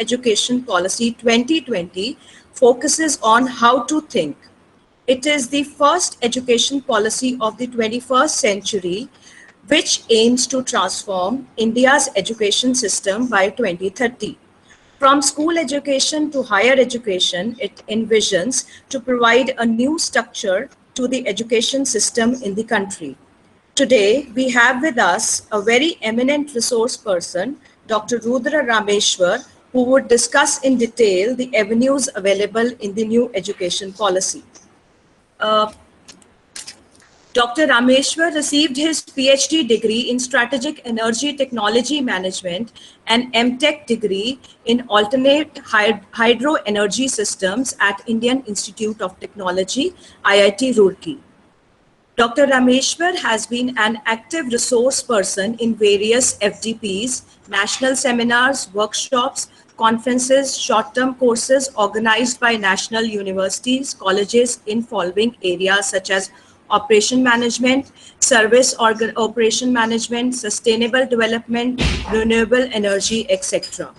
Education Policy 2020 focuses on how to think. It is the first education policy of the 21st century which aims to transform India's education system by 2030. From school education to higher education, it envisions to provide a new structure to the education system in the country. Today, we have with us a very eminent resource person, Dr. Rudra Rameshwar, who would discuss in detail the avenues available in the new education policy. Uh, Dr. Rameshwar received his PhD degree in Strategic Energy Technology Management and MTech degree in Alternate Hydro Energy Systems at Indian Institute of Technology, IIT Roorkee. Dr. Rameshwar has been an active resource person in various FDPs, national seminars, workshops, conferences, short-term courses organized by national universities, colleges in following areas such as operation management, service operation management, sustainable development, renewable energy, etc.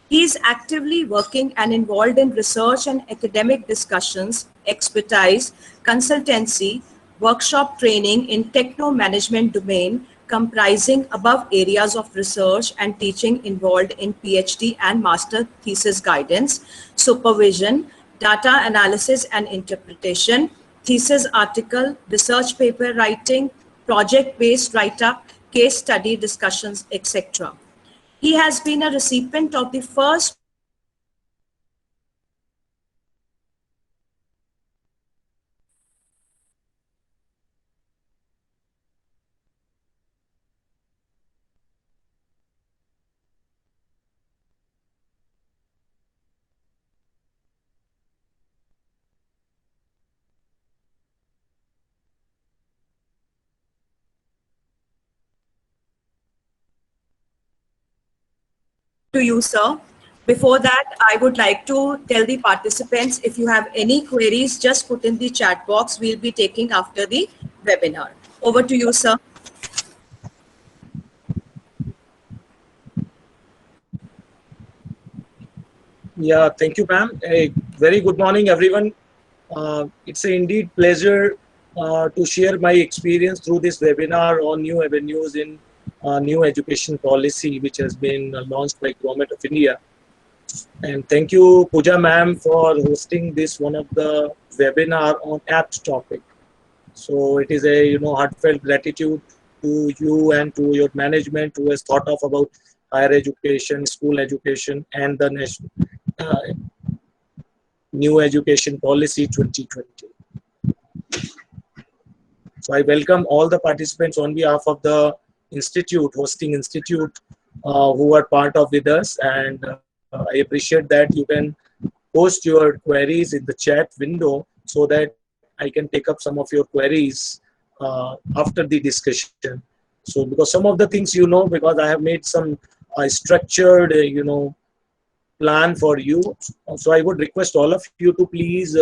He is actively working and involved in research and academic discussions, expertise, consultancy, workshop training in techno-management domain comprising above areas of research and teaching involved in PhD and master thesis guidance, supervision, data analysis and interpretation, thesis article, research paper writing, project-based write-up, case study discussions, etc. He has been a recipient of the first to you, sir. Before that, I would like to tell the participants, if you have any queries, just put in the chat box. We'll be taking after the webinar. Over to you, sir. Yeah, thank you, ma'am. A very good morning, everyone. It's a indeed pleasure to share my experience through this webinar on new avenues in new education policy, which has been launched by Government of India. And thank you, Pooja ma'am, for hosting this one of the webinar on apt topic. So it is a heartfelt gratitude to you and to your management who has thought of about higher education, school education, and the national uh, new education policy 2020. So I welcome all the participants on behalf of the institute, hosting institute, who are part of with us, and I appreciate that you can post your queries in the chat window so that I can take up some of your queries after the discussion. So because some of the things because I have made some structured plan for you. So I would request all of you to please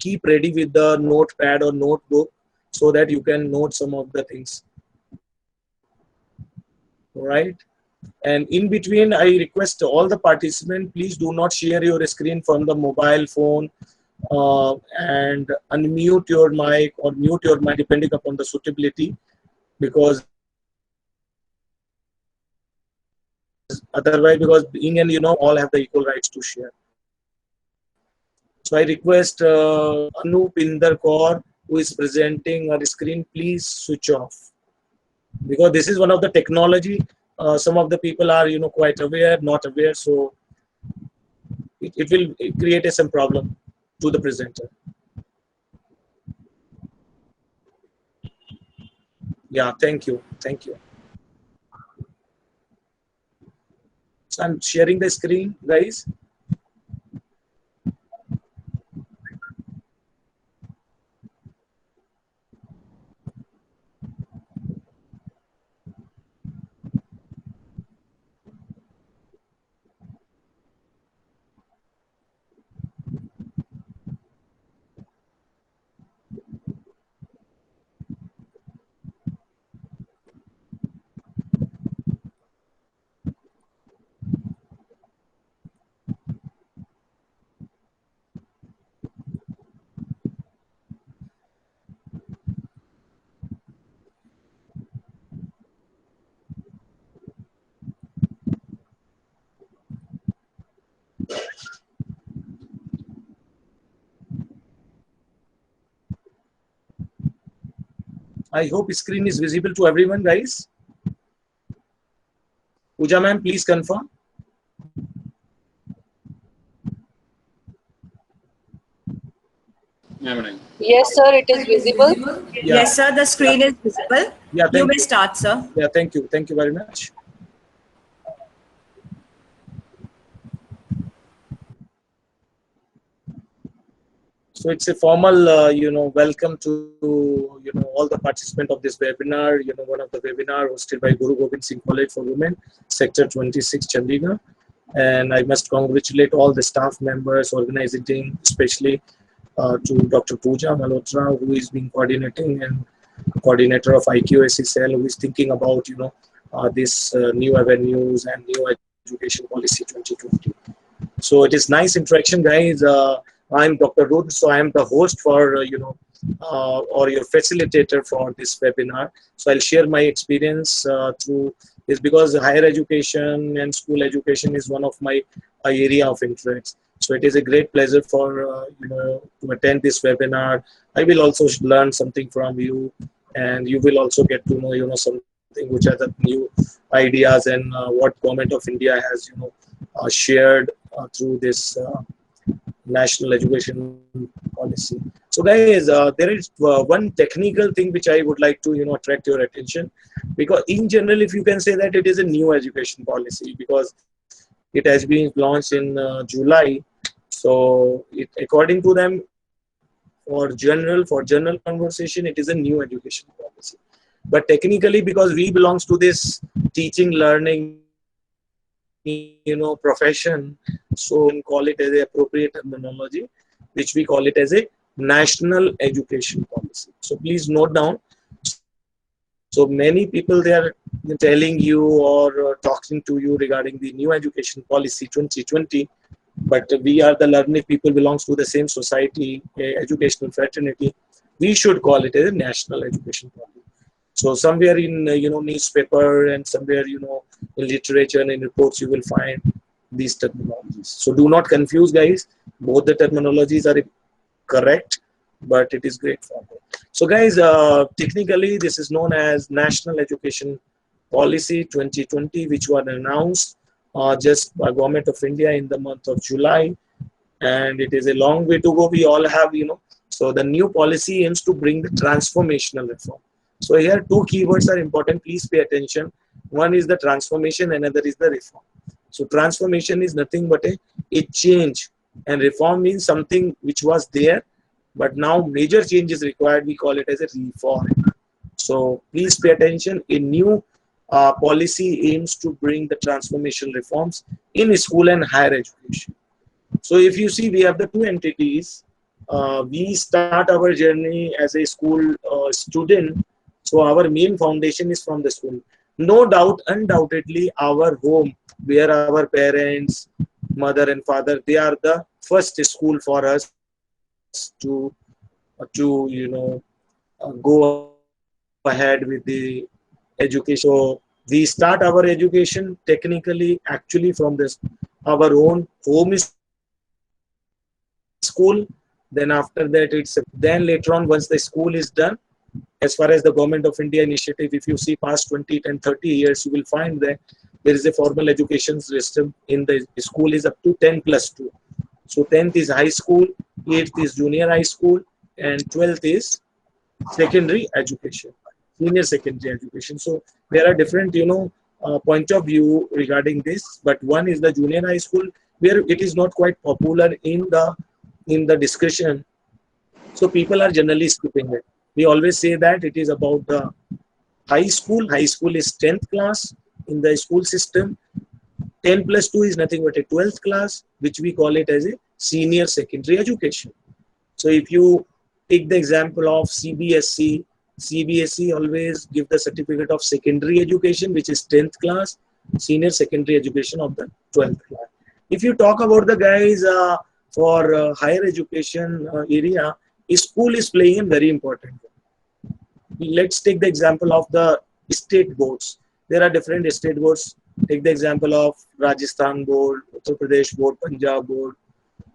keep ready with the notepad or notebook so that you can note some of the things. All right. And in between, I request all the participants, please do not share your screen from the mobile phone and unmute your mic or mute your mic depending upon the suitability, because otherwise, because being an all have the equal rights to share. So I request Anup Inder Kaur, who is presenting her screen, please switch off, because this is one of the technology. Some of the people are quite aware, not aware, so it will create some problem to the presenter. Yeah, thank you, thank you. So I'm sharing the screen, guys. I hope screen is visible to everyone, guys. Pooja ma'am, please confirm. Yes, sir, it is visible. Yeah, Yes, sir, the yeah, screen is visible. yeah. You Thank may you. start, sir. Yeah, thank you very much. So it's a formal, welcome to, all the participants of this webinar. One of the webinar hosted by Guru Gobind Singh College for Women, Sector 26, Chandigarh. And I must congratulate all the staff members, organizing team, especially to Dr. Pooja Malhotra, who is being coordinating and coordinator of IQAC cell, who is thinking about, this new avenues and new education policy 2020. So it is nice interaction, guys. I'm Dr. Rudra, so I am the host for, or your facilitator for this webinar. So I'll share my experience through this, because higher education and school education is one of my area of interest. So it is a great pleasure for, to attend this webinar. I will also learn something from you, and you will also get to know, something which are the new ideas, and what government of India has, shared through this national education policy. So guys, there is one technical thing which I would like to, attract your attention, because in general, if you can say that it is a new education policy, because it has been launched in July. So it, according to them, for general conversation, it is a new education policy. But technically, because we belongs to this teaching, learning, profession, so we can call it as a appropriate terminology, which we call it as a national education policy. So please note down. So many people, they are telling you or talking to you regarding the new education policy 2020, but we are the learning people, belongs to the same society, educational fraternity. We should call it as a national education policy. So somewhere in newspaper, and somewhere in literature and in reports, you will find these terminologies. So do not confuse, guys. Both the terminologies are correct, but it is great for them. So guys, technically this is known as National Education Policy 2020, which was announced just by Government of India in the month of July, and it is a long way to go. We all have, so the new policy aims to bring the transformational reform. So here two keywords are important. Please pay attention. One is the transformation, another is the reform. So transformation is nothing but a change, and reform means something which was there, but now major change is required. We call it as a reform. So please pay attention. A new policy aims to bring the transformational reforms in school and higher education. So if you see, we have the two entities. We start our journey as a school student. So our main foundation is from the school. No doubt, undoubtedly, our home, where our parents, mother and father, they are the first school for us to go ahead with the education. So we start our education technically, actually, from this our own home school. Then after that, then later on, once the school is done, as far as the government of India initiative, if you see past 20 and 30 years, you will find that there is a formal education system in the school is up to 10+2. So 10th is high school, 8th is junior high school, and 12th is secondary education, senior secondary education. So there are different, point of view regarding this, but one is the junior high school, where it is not quite popular in the discussion. So people are generally skipping it. We always say that it is about the high school. High school is 10th class in the school system. 10+2 is nothing but a 12th class, which we call it as a senior secondary education. So if you take the example of CBSE, CBSE always give the certificate of secondary education, which is 10th class, senior secondary education of the 12th class. If you talk about the guys for higher education area, school is playing a very important role. Let's take the example of the state boards. There are different state boards. Take the example of Rajasthan board, Uttar Pradesh board, Punjab board.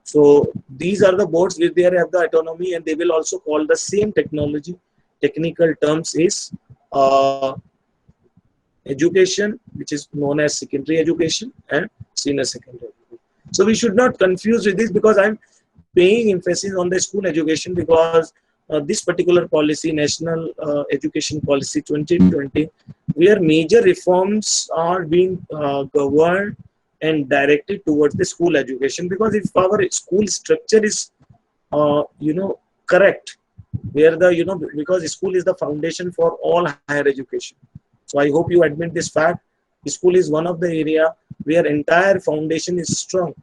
So these are the boards where they have the autonomy, and they will also call the same technology technical terms is uh, education, which is known as secondary education and senior secondary education. So we should not confuse with this, because I'm paying emphasis on the school education, because this particular policy, National Education Policy 2020, where major reforms are being governed and directed towards the school education. Because if our school structure is correct, where the because school is the foundation for all higher education. So I hope you admit this fact. School is one of the area where entire foundation is strong.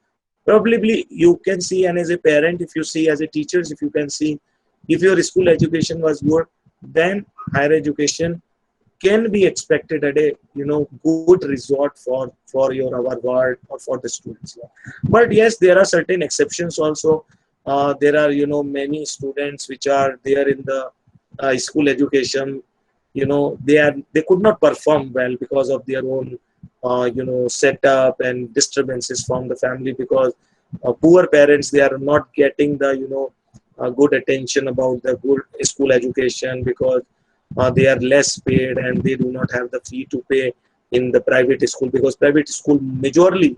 Probably you can see, and as a parent, if you see, as a teachers, if you can see, if your school education was good, then higher education can be expected at a good resort for your our ward or for the students. But yes, there are certain exceptions also. There are many students which are there in the school education. They could not perform well because of their own setup and disturbances from the family, because poor parents, they are not getting the good attention about the good school education, because they are less paid and they do not have the fee to pay in the private school. Because private school majorly,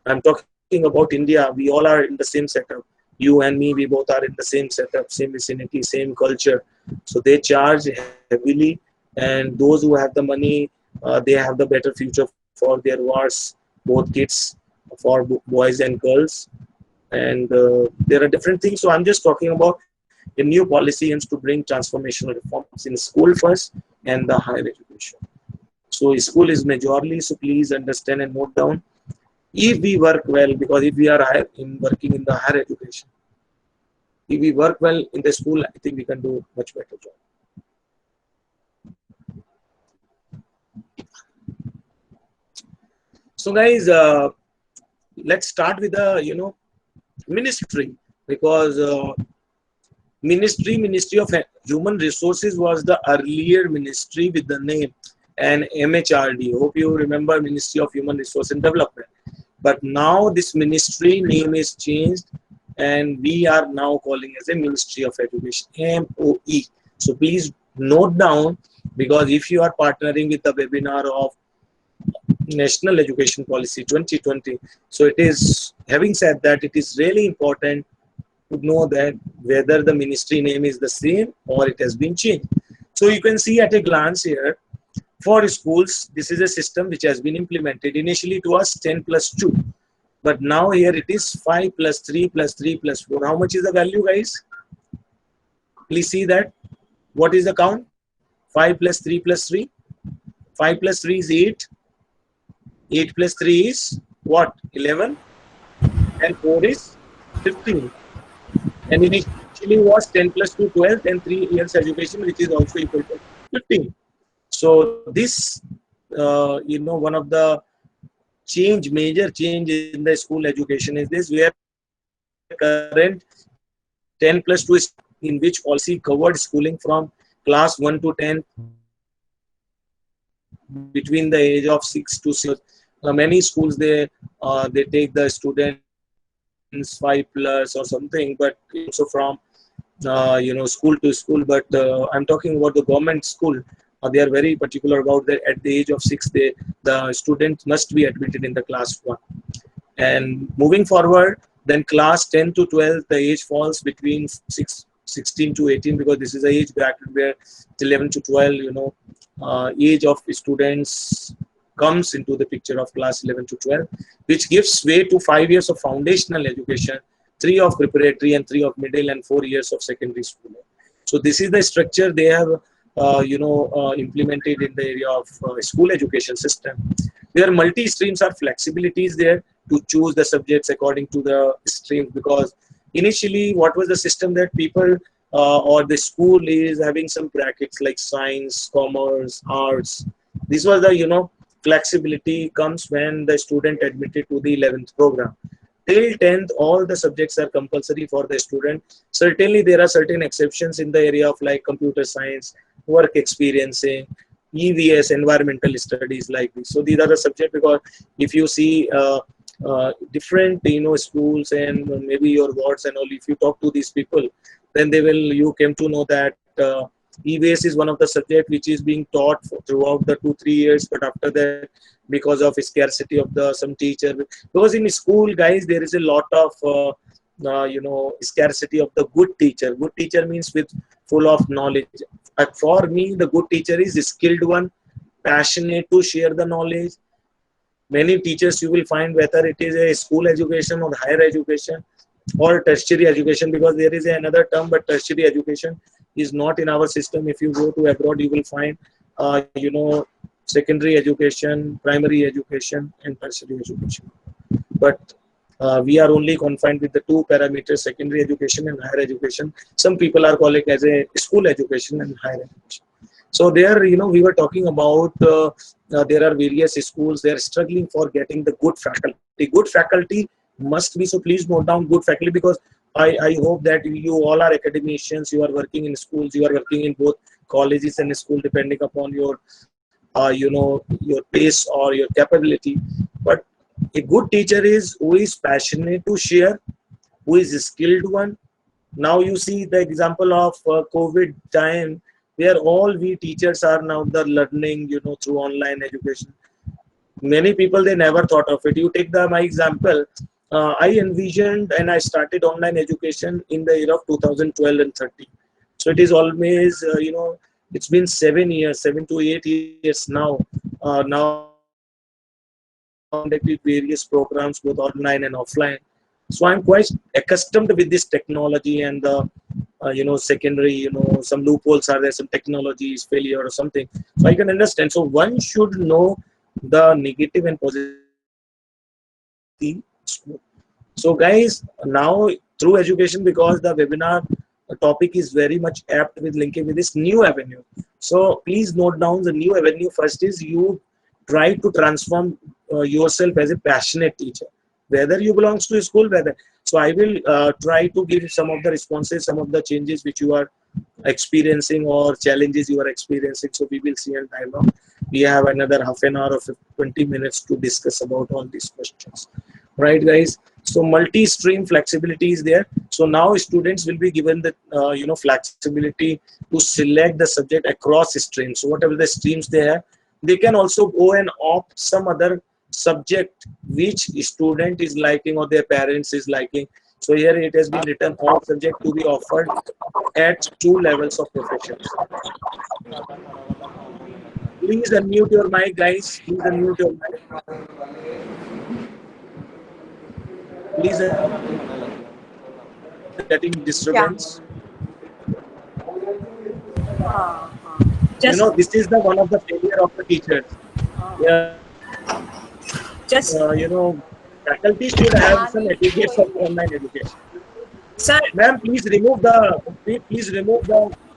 I'm talking about India, we all are in the same setup. You and me, we both are in the same setup, same vicinity, same culture. So they charge heavily, and those who have the money, they have the better future for their wards, both kids, for boys and girls. And there are different things. So I'm just talking about a new policy aims to bring transformational reforms in school first and the higher education. So school is majorly, so please understand and note down. If we work well, because if we are working in the higher education, if we work well in the school, I think we can do much better job. So guys, let's start with the ministry, because Ministry of Human Resources was the earlier ministry with the name, and MHRD. Hope you remember Ministry of Human Resource and Development. But now this ministry name is changed, and we are now calling as a Ministry of Education, MOE. So please note down, because if you are partnering with the webinar of National Education Policy 2020, so it is, having said that, it is really important to know that whether the ministry name is the same or it has been changed. So you can see at a glance here, for schools, this is a system which has been implemented. Initially it was 10 plus 2, but now here it is 5 plus 3 plus 3 plus 4. How much is the value, guys? Please see that. What is the count? 5 plus 3 plus 3. 5 plus 3 is 8. 8 plus 3 is what? 11. And 4 is 15. And initially was 10 plus 2, 12, and 3 years education, which is also equal to 15. So this, one of the major change in the school education is this, where current 10 plus 2 is in which policy covered schooling from class 1 to 10 between the age of 6 to 6. Many schools, they take the students 5 plus or something, but also from school to school. But I'm talking about the government school. They are very particular about that. At the age of 6, the student must be admitted in the class 1. And moving forward, then class 10 to 12, the age falls between 16 to 18, because this is the age bracket where 11 to 12, age of students comes into the picture of class 11 to 12, which gives way to 5 years of foundational education, 3 of preparatory and 3 of middle, and 4 years of secondary school. So this is the structure they have implemented in the area of school education system. There multi-streams are flexibilities there to choose the subjects according to the stream, because initially what was the system that people or the school is having some brackets like science, commerce, arts. This was the flexibility comes when the student admitted to the 11th program. Till 10th, all the subjects are compulsory for the student. Certainly, there are certain exceptions in the area of like computer science, work experiencing, EVS, environmental studies like this. So these are the subjects, because if you see different schools and maybe your wards and all, if you talk to these people, then you came to know that E-waste is one of the subject which is being taught throughout the 2-3 years, but after that, because of scarcity of the some teacher, because in school, guys, there is a lot of scarcity of the good teacher. Good teacher means with full of knowledge. For me, the good teacher is a skilled one, passionate to share the knowledge. Many teachers you will find, whether it is a school education or higher education or tertiary education, because there is another term, but tertiary education is not in our system. If you go to abroad, you will find secondary education, primary education, and tertiary education. But we are only confined with the two parameters: secondary education and higher education. Some people are calling it as a school education and higher education. So there, we were talking about there are various schools. They are struggling for getting the good faculty. Good faculty must be, so please note down good faculty, because I hope that you all are academicians. You are working in schools. You are working in both colleges and school, depending upon your your pace or your capability. But a good teacher is who is passionate to share, who is a skilled one. Now you see the example of COVID time, where all we teachers are now the learning, through online education. Many people, they never thought of it. You take my example. I envisioned and I started online education in the year of 2012 and 13. So it is always, it's been 7 years, 7 to 8 years now. Now I have conducted various programs, both online and offline. So I'm quite accustomed with this technology and the, secondary, some loopholes are there, some technology is failure or something. So I can understand. So one should know the negative and positive of the school. So guys, now through education, because the webinar topic is very much apt with linking with this new avenue. So please note down the new avenue. First is you try to transform yourself as a passionate teacher, whether you belongs to a school, whether. So I will try to give some of the responses, some of the changes which you are experiencing or challenges you are experiencing. So we will see in dialogue. We have another half an hour or 20 minutes to discuss about all these questions. Right, guys? So multi-stream flexibility is there. So now students will be given the flexibility to select the subject across streams. So whatever the streams they have, they can also go and opt some other subject which student is liking or their parents is liking. So here it has been written, all subject to be offered at 2 levels of proficiency. Please unmute your mic, guys. Please unmute your mic. Please getting Yeah. disturbance. Just, This is the one of the failure of the teachers. Yeah, just, faculty should have some etiquettes of online education. sir. Ma'am, please remove the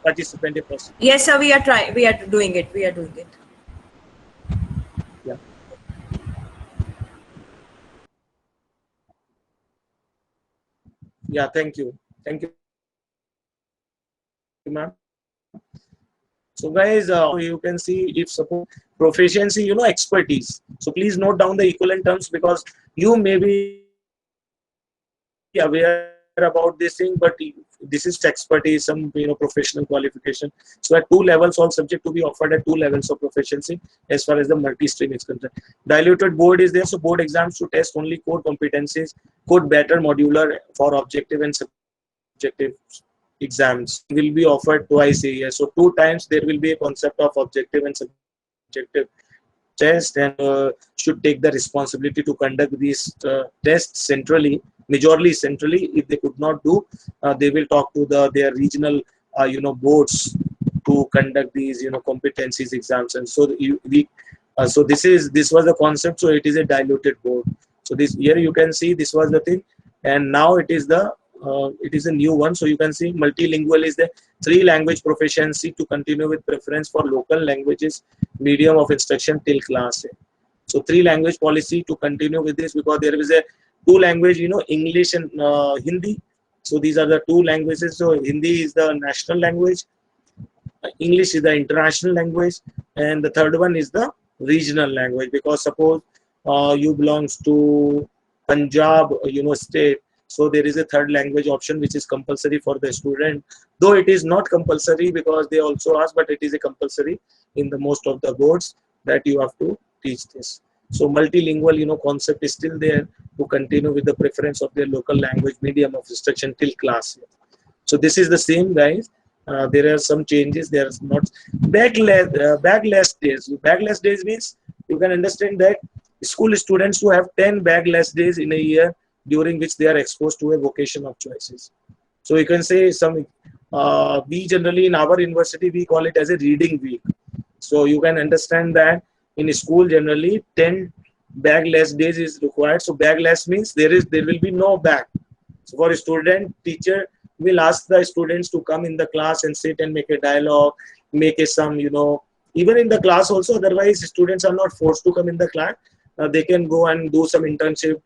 participant if possible. Yes, sir. We are trying. We are doing it. We are doing it. Yeah. Yeah. Thank you, ma'am. So guys, you can see, if suppose proficiency, expertise. So please note down the equivalent terms, because you may be aware about this thing, but this is expertise, some professional qualification. So at 2 levels, all subject to be offered at 2 levels of proficiency as far as the multi-stream is concerned. Diluted board is there, so board exams to test only core competencies, could better modular for objective and subjective exams. Will be offered twice a year. So 2 times there will be a concept of objective and subjective test, and should take the responsibility to conduct these tests centrally, majorly centrally. If they could not do, they will talk to their regional boards to conduct these competencies exams. And so so this was the concept. So it is a diluted board. So this here you can see this was the thing, and now it is a new one. So you can see multilingual is the 3 language proficiency to continue with preference for local languages medium of instruction till class A. So 3 language policy to continue with this, because there is a 2 language, English and Hindi. So these are the 2 languages. So Hindi is the national language, English is the international language, and the third one is the regional language. Because suppose you belongs to Punjab, state. So there is a third language option which is compulsory for the student, though it is not compulsory because they also ask, but it is a compulsory in the most of the boards that you have to teach this. So multilingual, concept is still there to continue with the preference of their local language medium of instruction till class. So this is the same, guys. There are some changes. There are not backless days. Backless days means you can understand that school students who have 10 backless days in a year during which they are exposed to a vocation of choices. So you can say some. We generally in our university we call it as a reading week. So you can understand that in school generally 10 backless days is required. So backless means there will be no back. So for a student, teacher will ask the students to come in the class and sit and make a dialogue, make a some, even in the class also. Otherwise, students are not forced to come in the class. They can go and do some internship.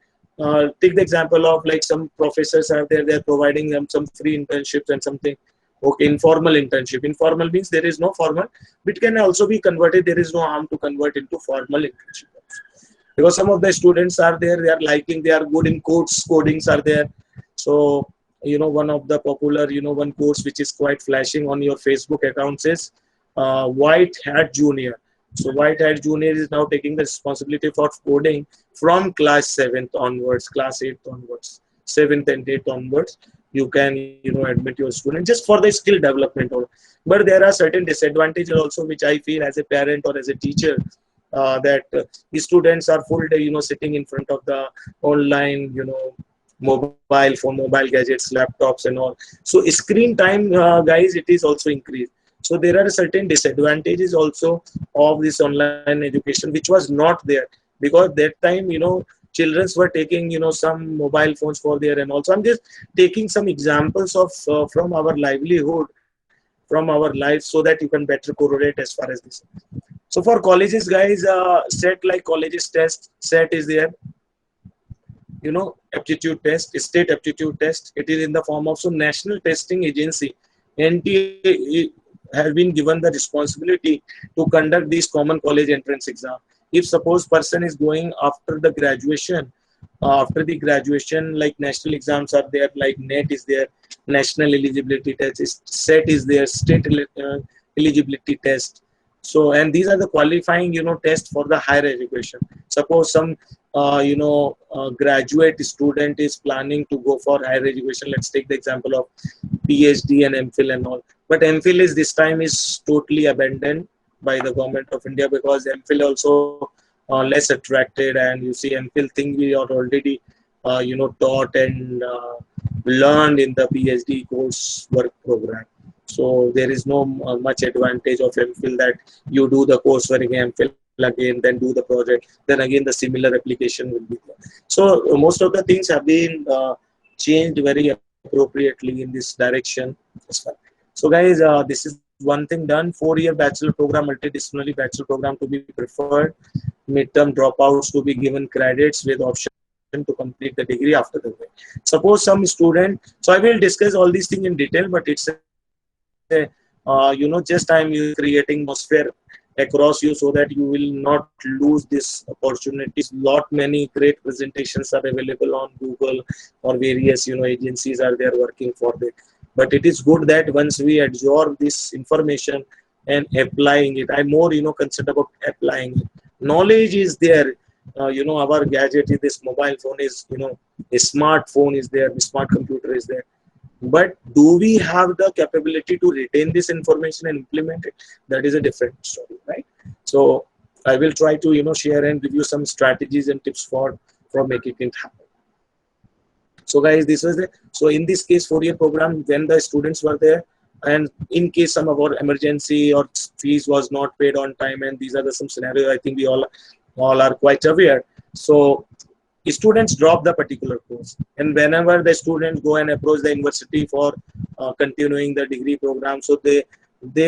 Take the example of like some professors are there, they're providing them some free internships and something. Okay, informal internship. Informal means there is no formal, but it can also be converted. There is no harm to convert into formal internship. Because some of the students are there, they are liking, they are good in codes, codings are there. So, one of the popular, one course which is quite flashing on your Facebook accounts is White Hat Junior. So White Hat Junior is now taking the responsibility for coding from class 7th onwards, class 8th onwards, 7th and 8th onwards. You can, admit your student just for the skill development. But there are certain disadvantages also, which I feel as a parent or as a teacher, that the students are full day, sitting in front of the online, mobile phone, mobile gadgets, laptops and all. So screen time, guys, it is also increased. So there are certain disadvantages also of this online education, which was not there because that time, children were taking, some mobile phones for there and also. I'm just taking some examples of from our livelihood, from our life, so that you can better correlate as far as this. So for colleges, guys, set like colleges test, set is there. Aptitude test, state aptitude test. It is in the form of some national testing agency. NTA has been given the responsibility to conduct these common college entrance exam. If suppose person is going after the graduation, like national exams are there, like NET is there, national eligibility test, set is there, state eligibility test. So, and these are the qualifying, test for the higher education. Suppose some, graduate student is planning to go for higher education. Let's take the example of PhD and MPhil and all. But MPhil is this time is totally abandoned by the government of India because MPhil also less attracted, and you see MPhil thing we are already, taught and learned in the PhD course work program. So there is no much advantage of MPhil that you do the coursework in MPhil again, then do the project, then again the similar application will be there. So most of the things have been changed very appropriately in this direction as well. So guys, this is one thing done. 4-year bachelor program, multidisciplinary bachelor program to be preferred, midterm dropouts to be given credits with option to complete the degree after the way. Suppose some student, so I will discuss all these things in detail, but it's just I'm creating atmosphere across you so that you will not lose this opportunities. Lot many great presentations are available on Google or various agencies are there working for it. But it is good that once we absorb this information and applying it, I'm more concerned about applying it. Knowledge is there. Our gadget is this mobile phone is a smartphone is there, the smart computer is there. But do we have the capability to retain this information and implement it? That is a different story, right? So I will try to share and give you some strategies and tips for making it happen. So guys, this was the, so in this case 4-year program, when the students were there, and in case some of our emergency or fees was not paid on time, and these are some scenarios I think we all are quite aware. So students drop the particular course, and whenever the students go and approach the university for continuing the degree program, so they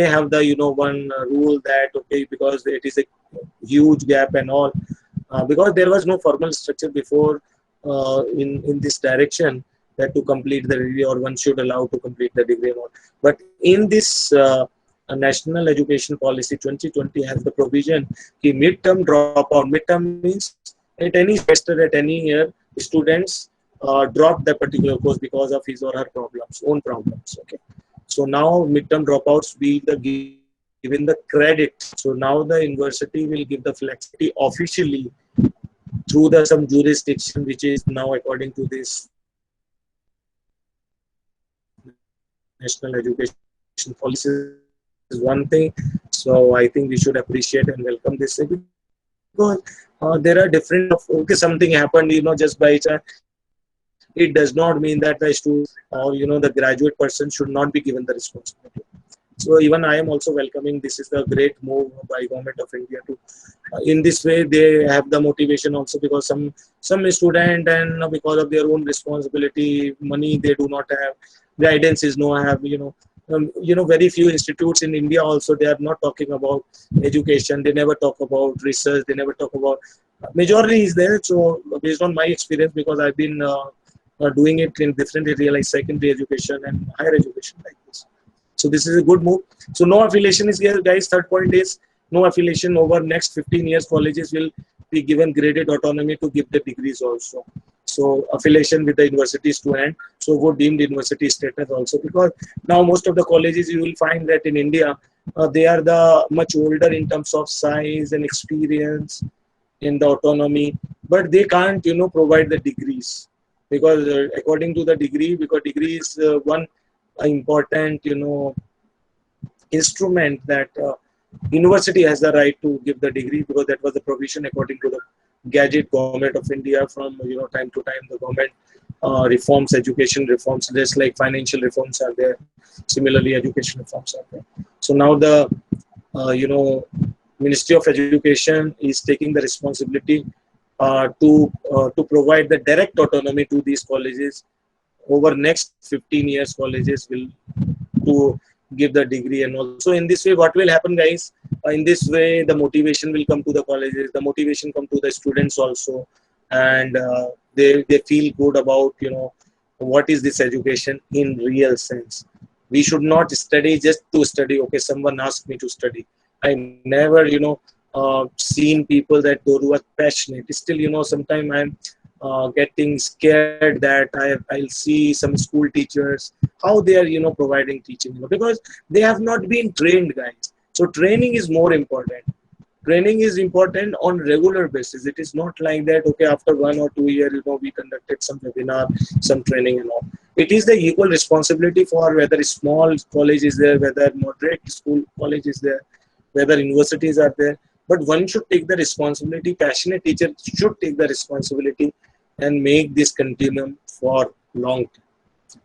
have the one rule that okay, because it is a huge gap and all, because there was no formal structure before in this direction that to complete the degree or one should allow to complete the degree and all. But in this National Education Policy 2020 has the provision कि midterm dropout. Midterm means at any semester, at any year, students dropped that particular course because of his or her problems, own problems. Okay. So now midterm dropouts be the given the credit. So now the university will give the flexibility officially through the some jurisdiction which is now according to this national education policy is one thing. So I think we should appreciate and welcome this because there are different kind of okay something happened just by chance. It does not mean that the student or the graduate person should not be given the responsibility. So even I am also welcoming this is the great move by government of India to in this way they have the motivation also because some student and because of their own responsibility money they do not have, guidance is no have very few institutes in India also they are not talking about education, they never talk about research, they never talk about majority is there. So based on my experience because I've been doing it in different area like secondary education and higher education like this. So this is a good move. So no affiliation is here, guys. Third point is no affiliation over next 15 years. Colleges will be given graded autonomy to give the degrees also. So affiliation with the universities to end. So go deemed university status also because now most of the colleges you will find that in India they are the much older in terms of size and experience in the autonomy, but they can't provide the degrees because according to the degree because degree is one important instrument that university has the right to give the degree because that was the provision according to the gadget government of India from time to time the government reforms education reforms just like financial reforms are there, similarly education reforms are there. So now the uh, you know Ministry of Education is taking the responsibility to provide the direct autonomy to these colleges over next 15 years. Colleges will to give the degree and also in this way what will happen, guys, in this way the motivation will come to the colleges, the motivation come to the students also, and they feel good about what is this education in real sense. We should not study just to study. Okay, someone asked me to study. I never seen people that those who are passionate still sometimes I'm getting scared that I'll see some school teachers how they are providing teaching because they have not been trained, guys. So training is more important. Training is important on regular basis. It is not like that okay after 1 or 2 years we conducted some webinar, some training and all. It is the equal responsibility for whether small college is there, whether moderate school college is there, whether universities are there, but one should take the responsibility. Passionate teacher should take the responsibility and make this continuum for long term.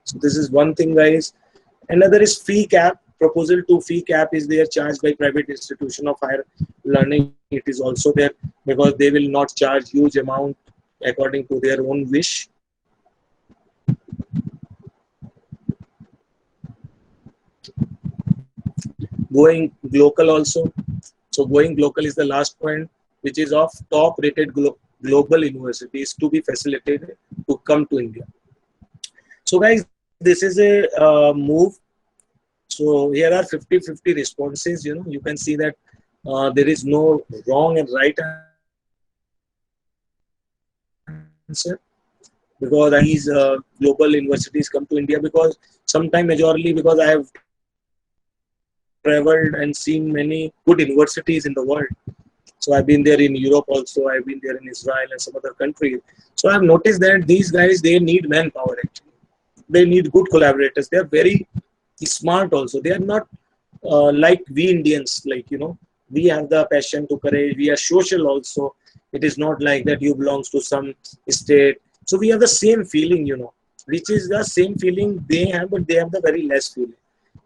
So this is one thing, guys. Another is fee cap. Proposal to fee cap is there charged by private institution of higher learning. It is also there because they will not charge huge amount according to their own wish. Going global also. So going global is the last point, which is of top rated global universities to be facilitated to come to India. So guys, this is a move. So here are 50-50 responses. You can see that there is no wrong and right answer because these global universities come to India because sometime majorly because I have traveled and seen many good universities in the world. So I've been there in Europe also, I've been there in Israel and some other countries. So I've noticed that these guys, they need manpower actually. They need good collaborators. They are very smart also. They are not like we Indians, we have the passion to courage. We are social also. It is not like that you belongs to some state. So we have the same feeling, which is the same feeling they have, but they have the very less feeling.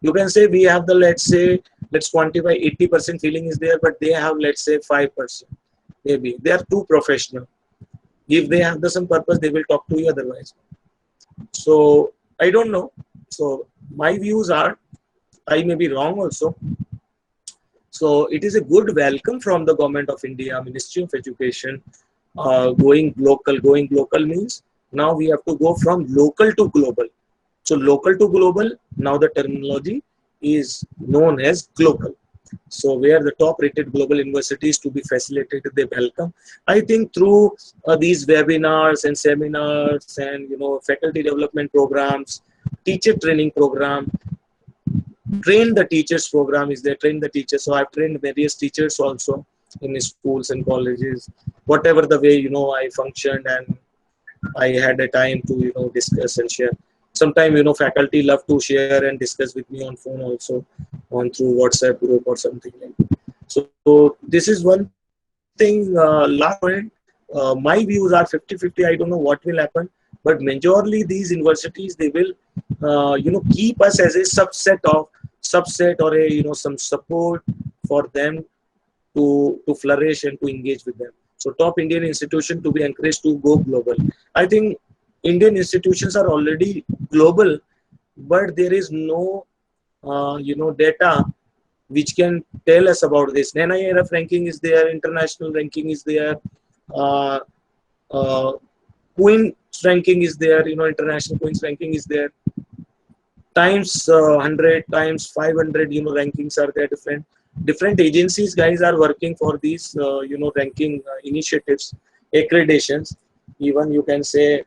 You can say we have the, let's quantify 80% feeling is there, but they have, let's say 5%. Maybe they are too professional. If they have the some purpose, they will talk to you otherwise. So I don't know. So my views are, I may be wrong also. So it is a good welcome from the government of India, Ministry of Education, going local. Going local means now we have to go from local to global. So local to global, now the terminology is known as global. So where the top rated global universities to be facilitated, they welcome. I think through these webinars and seminars and faculty development programs, teacher training program, train the teachers program is there, train the teachers. So I've trained various teachers also in schools and colleges, whatever the way I functioned, and I had a time to discuss and share. Sometimes faculty love to share and discuss with me on phone also, on through WhatsApp group or something like that. So this is one thing. Last point, my views are 50-50. I don't know what will happen, but majorly these universities, they will keep us as a subset or a some support for them to flourish and to engage with them. So top Indian institution to be encouraged to go global. I think Indian institutions are already global, but there is no data which can tell us about this. NIRF ranking is there, international ranking is there, uh, uh, Queen's ranking is there, international Queen's ranking is there. Times 100, times 500, rankings are there. Different agencies, guys, are working for these, ranking initiatives, accreditations. Even you can say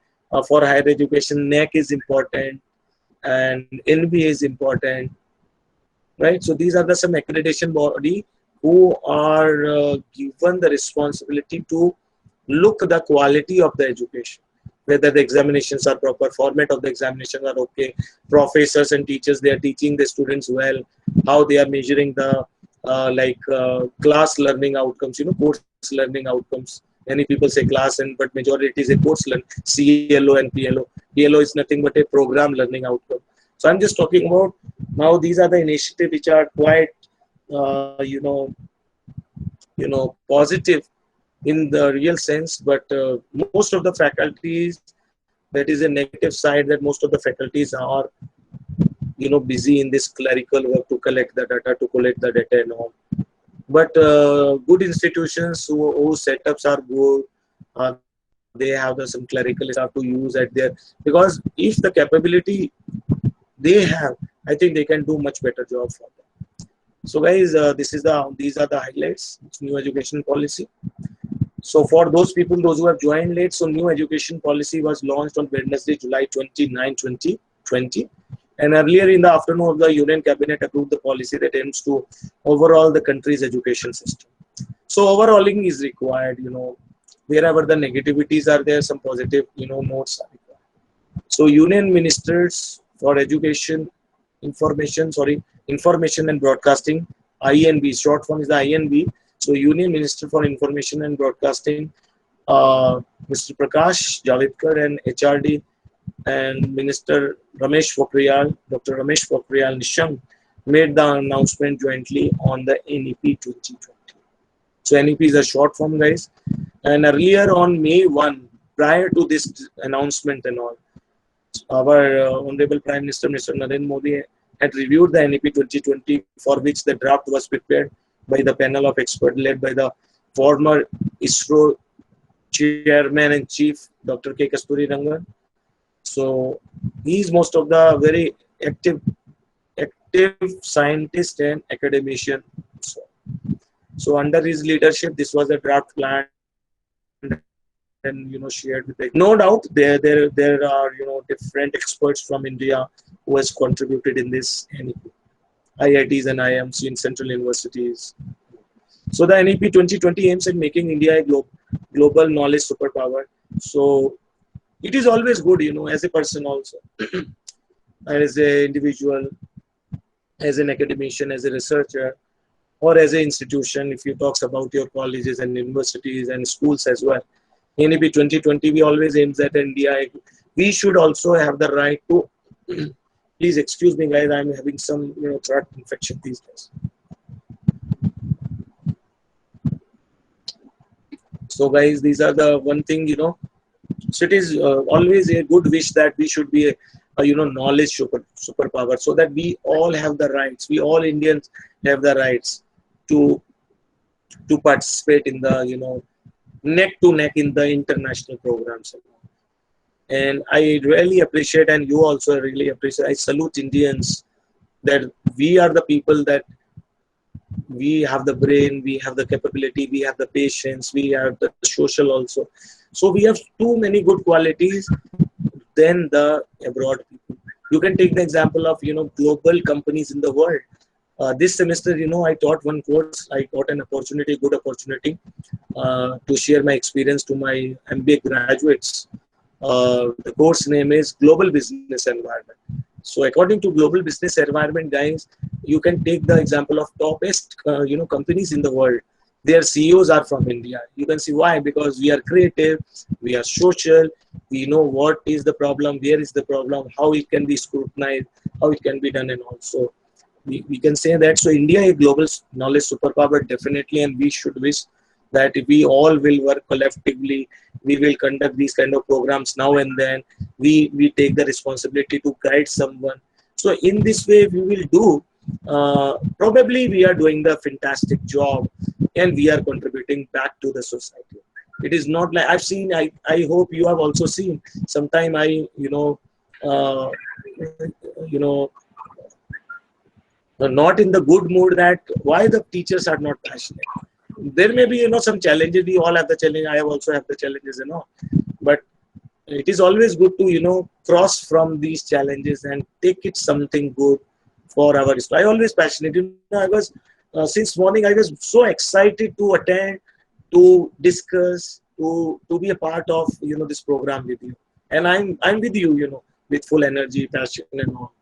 for higher education, NEC is important and NBA is important, right? So these are the some accreditation body who are given the responsibility to look the quality of the education, whether the examinations are proper, format of the examination are okay, professors and teachers, they are teaching the students well, how they are measuring the class learning outcomes, course learning outcomes. Many people say class, and but majority it is a course learn, CLO and PLO. PLO is nothing but a program learning outcome. So I'm just talking about now. These are the initiatives which are quite, positive in the real sense, but most of the faculties, that is a negative side, that most of the faculties are busy in this clerical work to collect the data and all. But good institutions whose setups are good, they have some clerical staff to use at their, because if the capability they have, I think they can do much better job for them. So guys, these are the highlights. It's new education policy. So for those people, those who have joined late, so new education policy was launched on Wednesday, July 29, 2020. And earlier in the afternoon of the Union Cabinet approved the policy that aims to overhaul the country's education system. So overhauling is required, wherever the negativities are there, some positive, notes are required. So Union Ministers for Education, Information and Broadcasting, INB, short form is the INB. So Union Minister for Information and Broadcasting, Mr. Prakash Javadekar, and HRD and Minister Dr. Ramesh Pokhriyal Nishank made the announcement jointly on the NEP 2020. So NEP is a short form, guys. And earlier on May 1, prior to this announcement and all, our Honorable Prime Minister, Mr. Narendra Modi, had reviewed the NEP 2020, for which the draft was prepared by the panel of experts led by the former ISRO Chairman and Chief, Dr. K. Kasturi Rangan. So he is most of the very active scientist and academician. So under his leadership, this was a draft plan and shared with the, no doubt there are different experts from India who has contributed in this NEP, IITs and IIMs in central universities. So the NEP 2020 aims at making India a global knowledge superpower. So it is always good, as a person also, as an individual, as an academician, as a researcher, or as an institution, if you talk about your colleges and universities and schools as well. NEP 2020, we always aim at India. We should also have the right to, please excuse me guys, I'm having some throat infection these days. So guys, these are the one thing, so it is always a good wish that we should be a knowledge superpower, so that we all have the rights, we all Indians have the rights to participate in the neck to neck in the international programs. And I really appreciate, and you also really appreciate, I salute Indians that we are the people that we have the brain, we have the capability, we have the patience, we have the social also. So we have too many good qualities than the abroad people. You can take the example of global companies in the world. This semester, I taught one course. I got an opportunity, good opportunity, to share my experience to my MBA graduates. The course name is Global Business Environment. So according to Global Business Environment, guys, you can take the example of topest companies in the world. Their CEOs are from India. You can see why, because we are creative, we are social, we know what is the problem, where is the problem, how it can be scrutinized, how it can be done, and also we can say that. So India is global knowledge superpower definitely, and we should wish that if we all will work collectively, we will conduct these kind of programs now and then. We take the responsibility to guide someone. So in this way, we will do. Probably we are doing the fantastic job, and we are contributing back to the society. It is not like I've seen. I hope you have also seen. Sometime I uh, you know not in the good mood, that why the teachers are not passionate. There may be some challenges. We all have the challenge. I have also have the challenges, but it is always good to cross from these challenges and take it something good for our I always passionate. I was since morning I was so excited to attend, to discuss, to be a part of this program with you, and I'm with you, with full energy, passion, and all.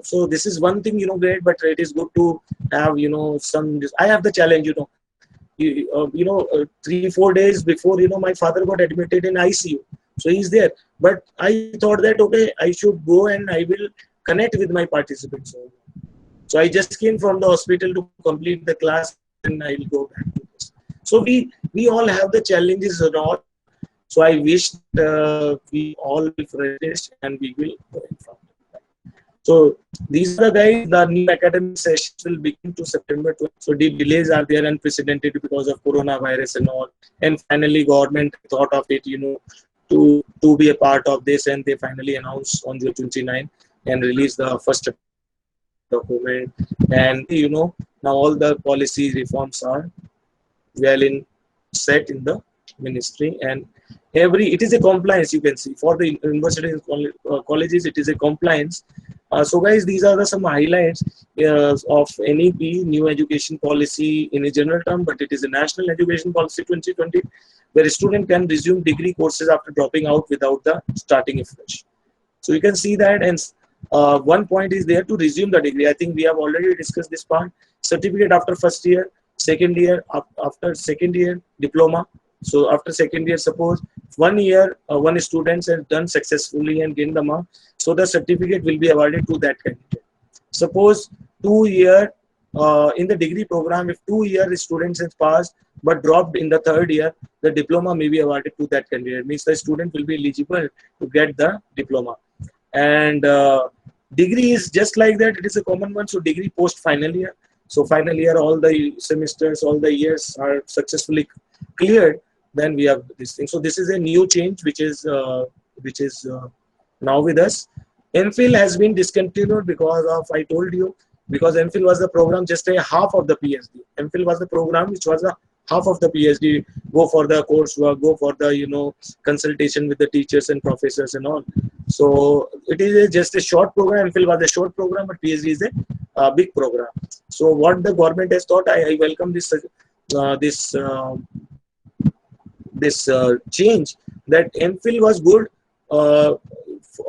So this is one thing, great, but it is good to have, some. I have the challenge, 3-4 days before, my father got admitted in ICU. So he's there. But I thought that, okay, I should go and I will connect with my participants. So I just came from the hospital to complete the class, and then I'll go back to this. So we all have the challenges and all. So I wish we all will resist and we will go in front. So these are the guys, the new academic sessions will begin to September 20. So the delays are there, unprecedented because of coronavirus and all. And finally, government thought of it, to be a part of this, and they finally announced on June 29 and released the first document. And now all the policy reforms are well in set in the ministry, and it is a compliance. You can see for the universities and colleges, it is a compliance. So guys, these are some highlights of NEP, new education policy in a general term, but it is a national education policy 2020, where a student can resume degree courses after dropping out without the starting afresh. So you can see that, and one point is there to resume the degree. I think we have already discussed this part. Certificate after first year, second year, after second year, diploma. So after second year, suppose 1 year, one student has done successfully and gained the mark, so the certificate will be awarded to that candidate. Suppose 2 year in the degree program, if 2 year students has passed but dropped in the third year, the diploma may be awarded to that candidate. Means the student will be eligible to get the diploma. And degree is just like that. It is a common one. So degree post final year. So final year, all the semesters, all the years are successfully cleared. Then we have this thing. So this is a new change which is now with us. MPhil has been discontinued because of, I told you, because MPhil was the program just a half of the PhD. MPhil was the program which was a half of the PhD. Go for the coursework, go for the consultation with the teachers and professors and all. So it is just a short program. MPhil was a short program, but PhD is a big program. So what the government has thought, I welcome this change, that MPhil was good,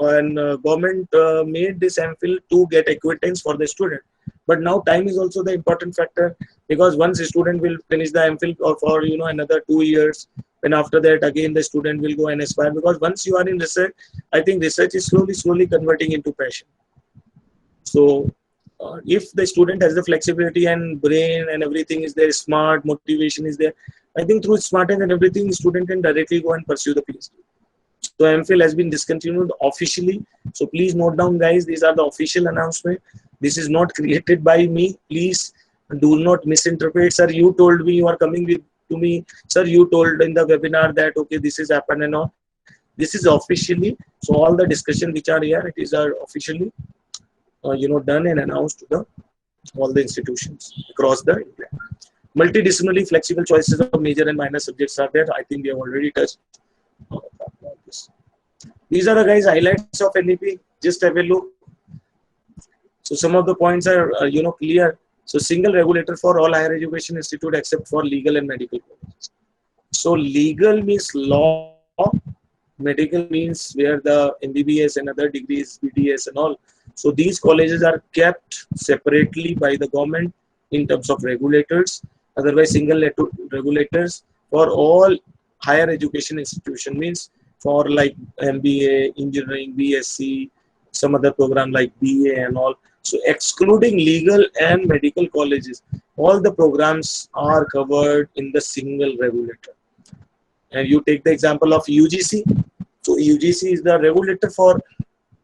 and government made this MPhil to get acquittance for the student. But now time is also the important factor, because once a student will finish the MPhil for another 2 years, and after that again the student will go and aspire, because once you are in research, I think research is slowly converting into passion. So if the student has the flexibility and brain and everything is there, smart, motivation is there, I think through smartness and everything, student can directly go and pursue the PhD. So MPhil has been discontinued officially. So please note down, guys, these are the official announcement. This is not created by me. Please do not misinterpret. Sir, you told me, you are coming to me. Sir, you told in the webinar that, okay, this is happened and all. This is officially. So all the discussion which are here, it is officially, done and announced to the all the institutions across the India. Multidisciplinary flexible choices of major and minor subjects are there. I think we have already touched on this. These are the guys highlights of NEP. Just have a look. So some of the points are clear. So single regulator for all higher education institute except for legal and medical colleges. So legal means law, medical means where the MBBS and other degrees, BDS and all. So these colleges are kept separately by the government in terms of regulators. Otherwise, single regulators for all higher education institution means for like MBA, engineering, BSc, some other program like BA and all. So excluding legal and medical colleges, all the programs are covered in the single regulator. And you take the example of UGC. So UGC is the regulator for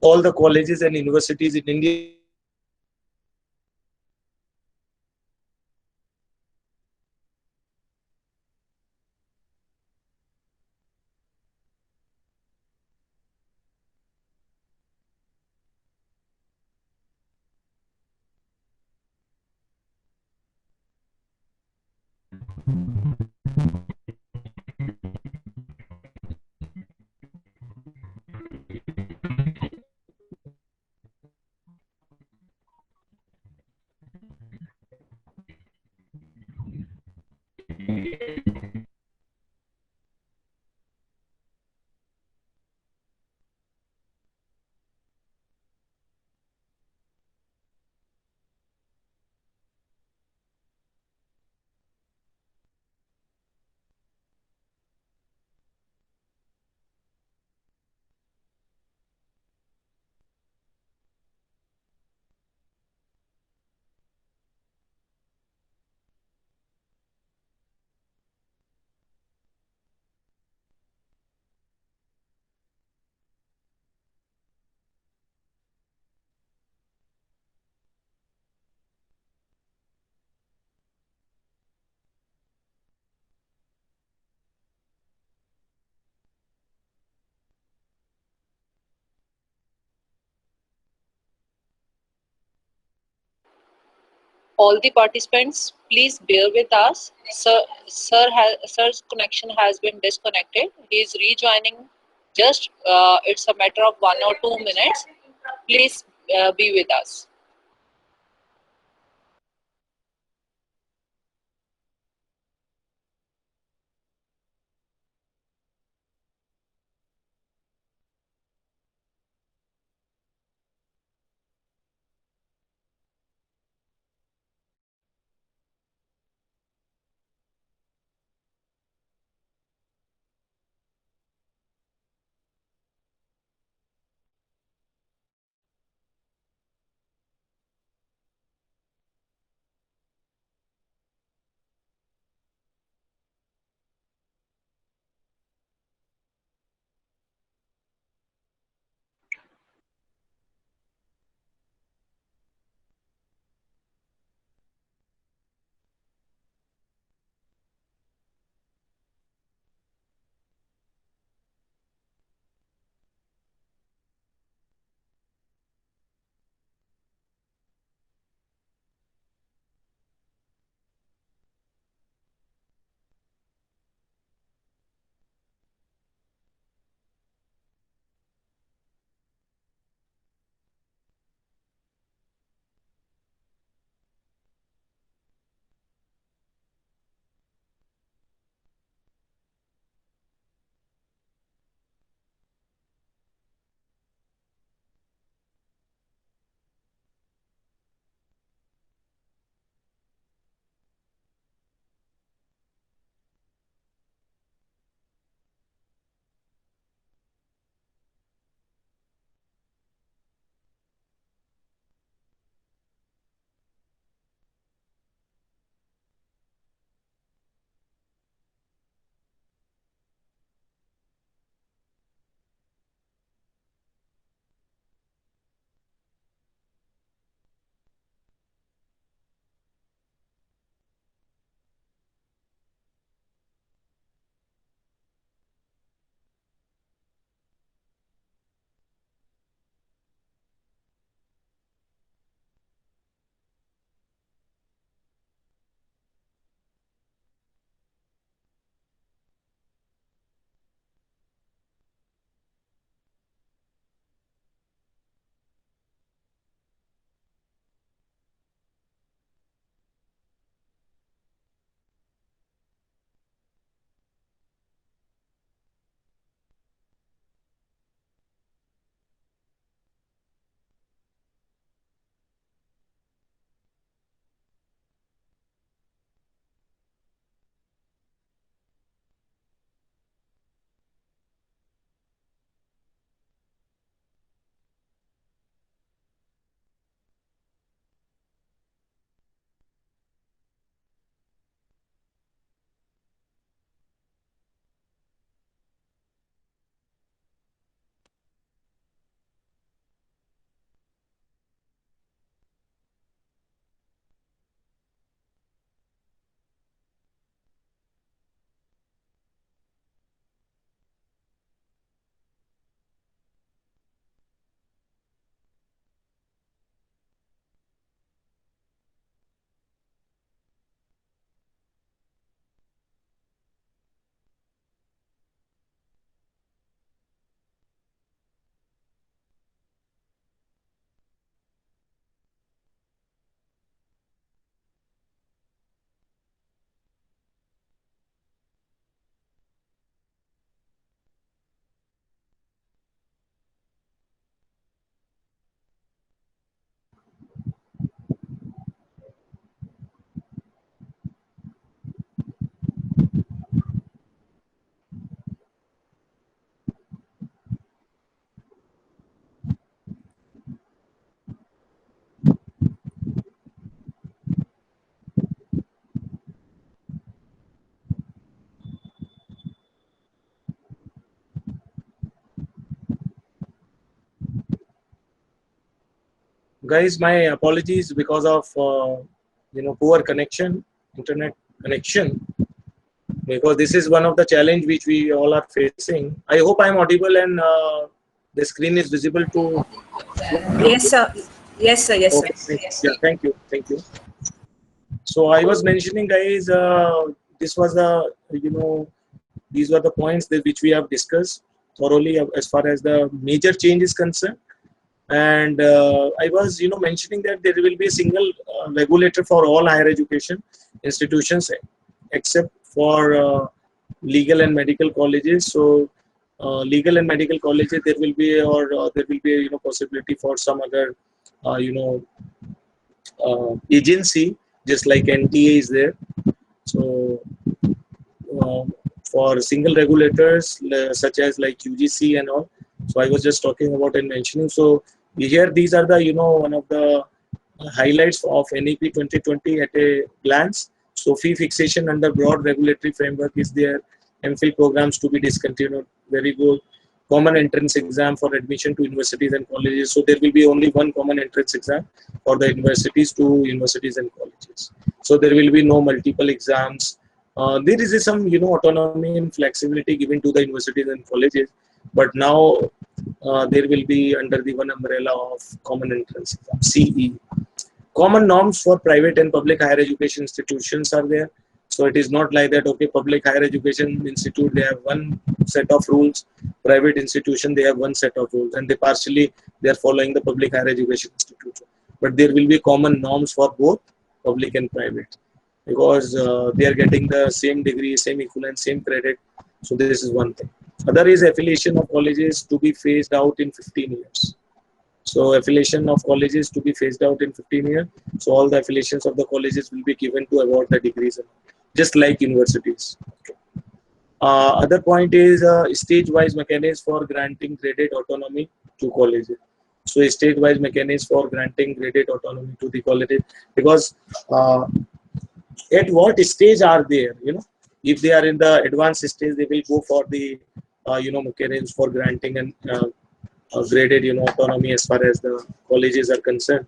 all the colleges and universities in India. All the participants, please bear with us. Sir's connection has been disconnected. He is rejoining. Just it's a matter of 1 or 2 minutes. Please be with us. Guys, my apologies because of poor connection, internet connection, because this is one of the challenge which we all are facing. I hope I'm audible and the screen is visible to. Yes, sir. Yes, sir. Yes, sir. Okay, yeah, thank you. So I was mentioning, guys, this was the these were the points that which we have discussed thoroughly as far as the major change is concerned. And I was mentioning that there will be a single regulator for all higher education institutions except for legal and medical colleges. So legal and medical colleges, there will be, or there will be possibility for some other uh, you know agency, just like NTA is there. So uh, for single regulators such as like UGC and all. So I was just talking about and mentioning. So here these are the one of the highlights of NEP 2020 at a glance. So fee fixation under broad regulatory framework is there. MPhil programs to be discontinued. Very good. Common entrance exam for admission to universities and colleges. So there will be only one common entrance exam for the universities and colleges. So there will be no multiple exams. There is some autonomy and flexibility given to the universities and colleges, but now there will be under the one umbrella of common entrance exam, CE. Common norms for private and public higher education institutions are there. So it is not like that, okay, public higher education institute, they have one set of rules, private institution, they have one set of rules, and they are following the public higher education institute. But there will be common norms for both public and private, because they are getting the same degree, same equivalent, same credit. So this is one thing. Other is affiliation of colleges to be phased out in 15 years. So affiliation of colleges to be phased out in 15 years. So all the affiliations of the colleges will be given to award the degrees, just like universities. Okay. Other point is stage-wise mechanism for granting graded autonomy to colleges. So stage-wise mechanism for granting graded autonomy to the colleges, because at what stage are there? If they are in the advanced stage, they will go for the mechanisms for granting and graded autonomy as far as the colleges are concerned.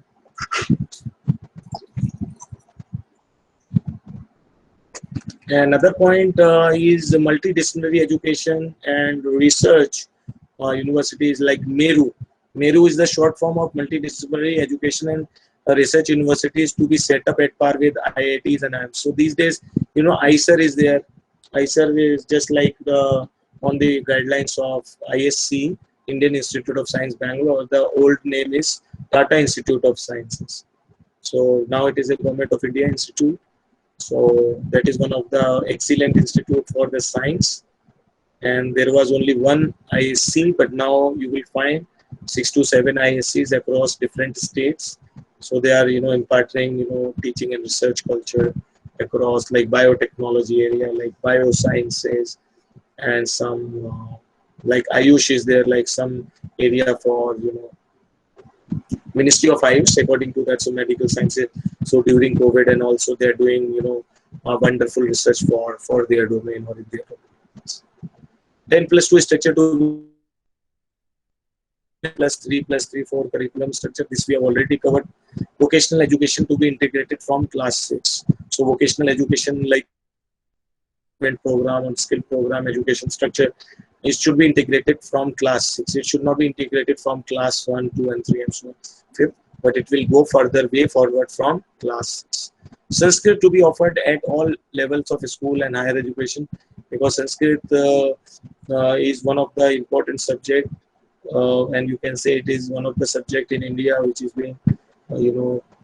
Another point is multidisciplinary education and research universities like MERU. MERU is the short form of multidisciplinary education and research universities to be set up at par with IITs and IIMs. So these days, ICER is there. ICER is just like on the guidelines of ISC, Indian Institute of Science, Bangalore. The old name is Tata Institute of Sciences. So now it is a Government of India Institute. So that is one of the excellent institute for the science. And there was only one ISC, but now you will find 6 to 7 ISCs across different states. So they are, imparting, teaching and research culture across like biotechnology area, like biosciences, and some like Ayush is there, like some area for, Ministry of Ayush, according to that, so medical sciences. So during COVID, and also they're doing, wonderful research for their domain or in their domain. 10+2 structure to +3+3 4 curriculum structure. This we have already covered. Vocational education to be integrated from class 6. So vocational education like program and skill program education structure, it should be integrated from class 6. It should not be integrated from class 1, 2 and 3 and so on, 5th, but it will go further way forward from class 6. Sanskrit to be offered at all levels of school and higher education, because Sanskrit is one of the important subject, and you can say it is one of the subject in India which is being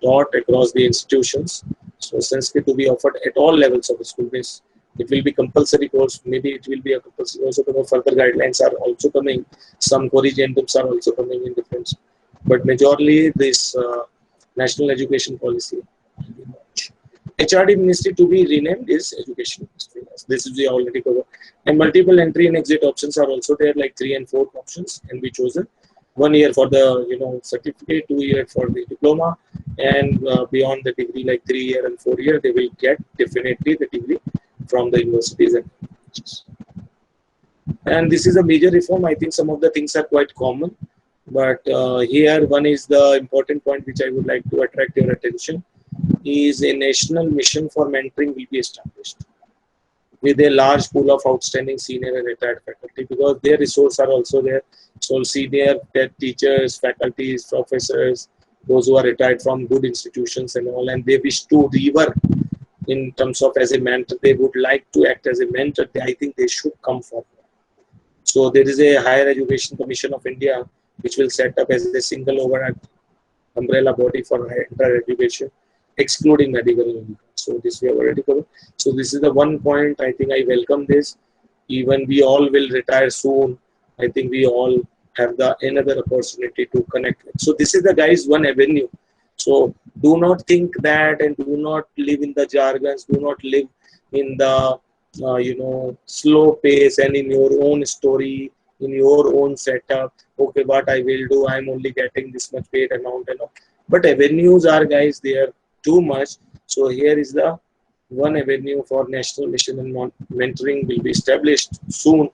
taught across the institutions. So Sanskrit to be offered at all levels of the school base. It will be compulsory course. Maybe it will be a compulsory course. So further guidelines are also coming. Some corrigendums are also coming in different. But majorly this national education policy. HRD ministry to be renamed is education ministry. This is we already covered. And multiple entry and exit options are also there, like 3 and 4 options can be chosen. 1 year for the certificate, 2 year for the diploma, and beyond the degree, like 3 year and 4 year, they will get definitely the degree from the universities and colleges. And this is a major reform. I think some of the things are quite common. But here one is the important point which I would like to attract your attention is a national mission for mentoring will be established with a large pool of outstanding senior and retired faculty, because their resources are also there. So senior teachers, faculties, professors, those who are retired from good institutions and all, and they wish to rework in terms of as a mentor, they would like to act as a mentor. I think they should come forward. So there is a Higher Education Commission of India which will set up as a single overall umbrella body for higher education, excluding medical. So this we have already covered. So this is the one point I think I welcome this. Even we all will retire soon. I think we all have the another opportunity to connect with. So this is the guys one avenue. So do not think that and do not live in the jargons. Do not live in the slow pace and in your own story, in your own setup. Okay, what I will do, I'm only getting this much paid amount and all. But avenues are guys there too much. So here is the one avenue for national mission and mentoring will be established soon.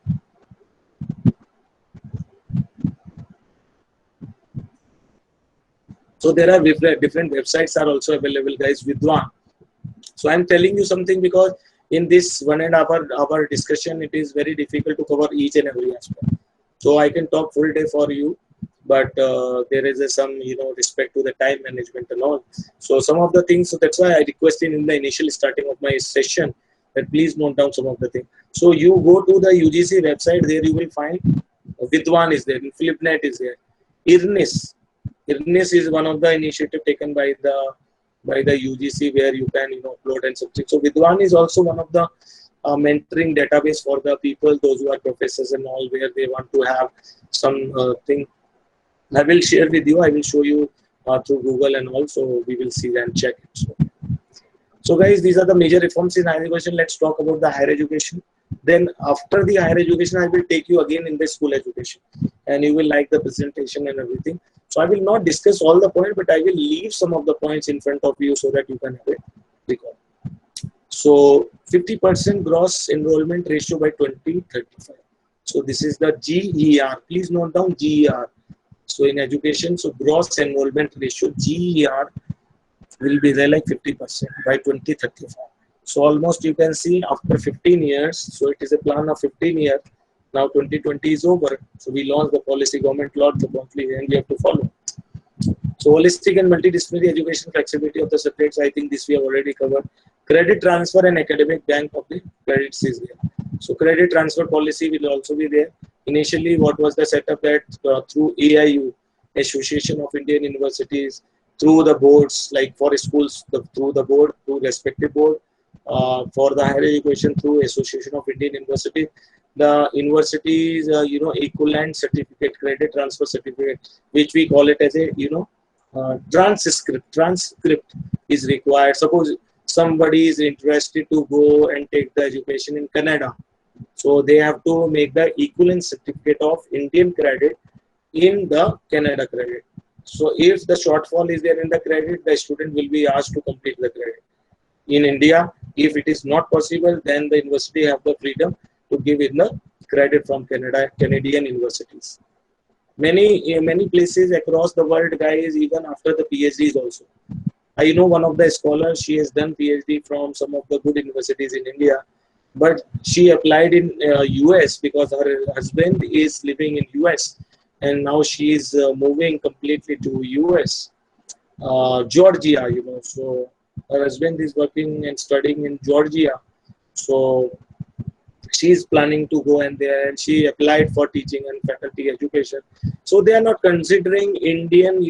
So there are different websites are also available, guys. Vidwan. So I'm telling you something because in this 1.5 hour discussion, it is very difficult to cover each and every aspect. So I can talk full day for you, but there is some respect to the time management and all. So some of the things. So that's why I requested in the initial starting of my session that please note down some of the things. So you go to the UGC website. There you will find Vidwan is there. Flipnet is there. IRNIS. IRNIS is one of the initiative taken by the UGC where you can upload and something. So Vidwan is also one of the mentoring database for the people, those who are professors and all, where they want to have some thing. I will share with you. I will show you through Google and also we will see and check it. So guys, these are the major reforms in higher education. Let's talk about the higher education. Then after the higher education, I will take you again in the school education and you will like the presentation and everything. So I will not discuss all the points, but I will leave some of the points in front of you so that you can have it recall. So 50% gross enrollment ratio by 2035. So this is the GER. Please note down GER. So in education, so gross enrollment ratio GER will be there like 50% by 2035. So almost you can see after 15 years, so it is a plan of 15 years. Now 2020 is over. So we launched the policy, government launched the policy and we have to follow. So holistic and multidisciplinary education, flexibility of the subjects, I think this we have already covered. Credit transfer and academic bank of the credits is there. So credit transfer policy will also be there. Initially, what was the setup that through AIU, Association of Indian Universities, through the boards, like for schools, through the board, through respective board, for the higher education through Association of Indian University, the universities, equivalent certificate, credit transfer certificate, which we call it as a, transcript is required. Suppose somebody is interested to go and take the education in Canada. So they have to make the equivalent certificate of Indian credit in the Canada credit. So if the shortfall is there in the credit, the student will be asked to complete the credit. In India, if it is not possible, then the university have the freedom to give it the credit from Canadian universities. Many places across the world, guys, even after the PhDs also. I know one of the scholars, she has done PhD from some of the good universities in India, but she applied in US because her husband is living in US and now she is moving completely to US, Georgia, so her husband is working and studying in Georgia. So she is planning to go and there and she applied for teaching and faculty education. So they are not considering Indian,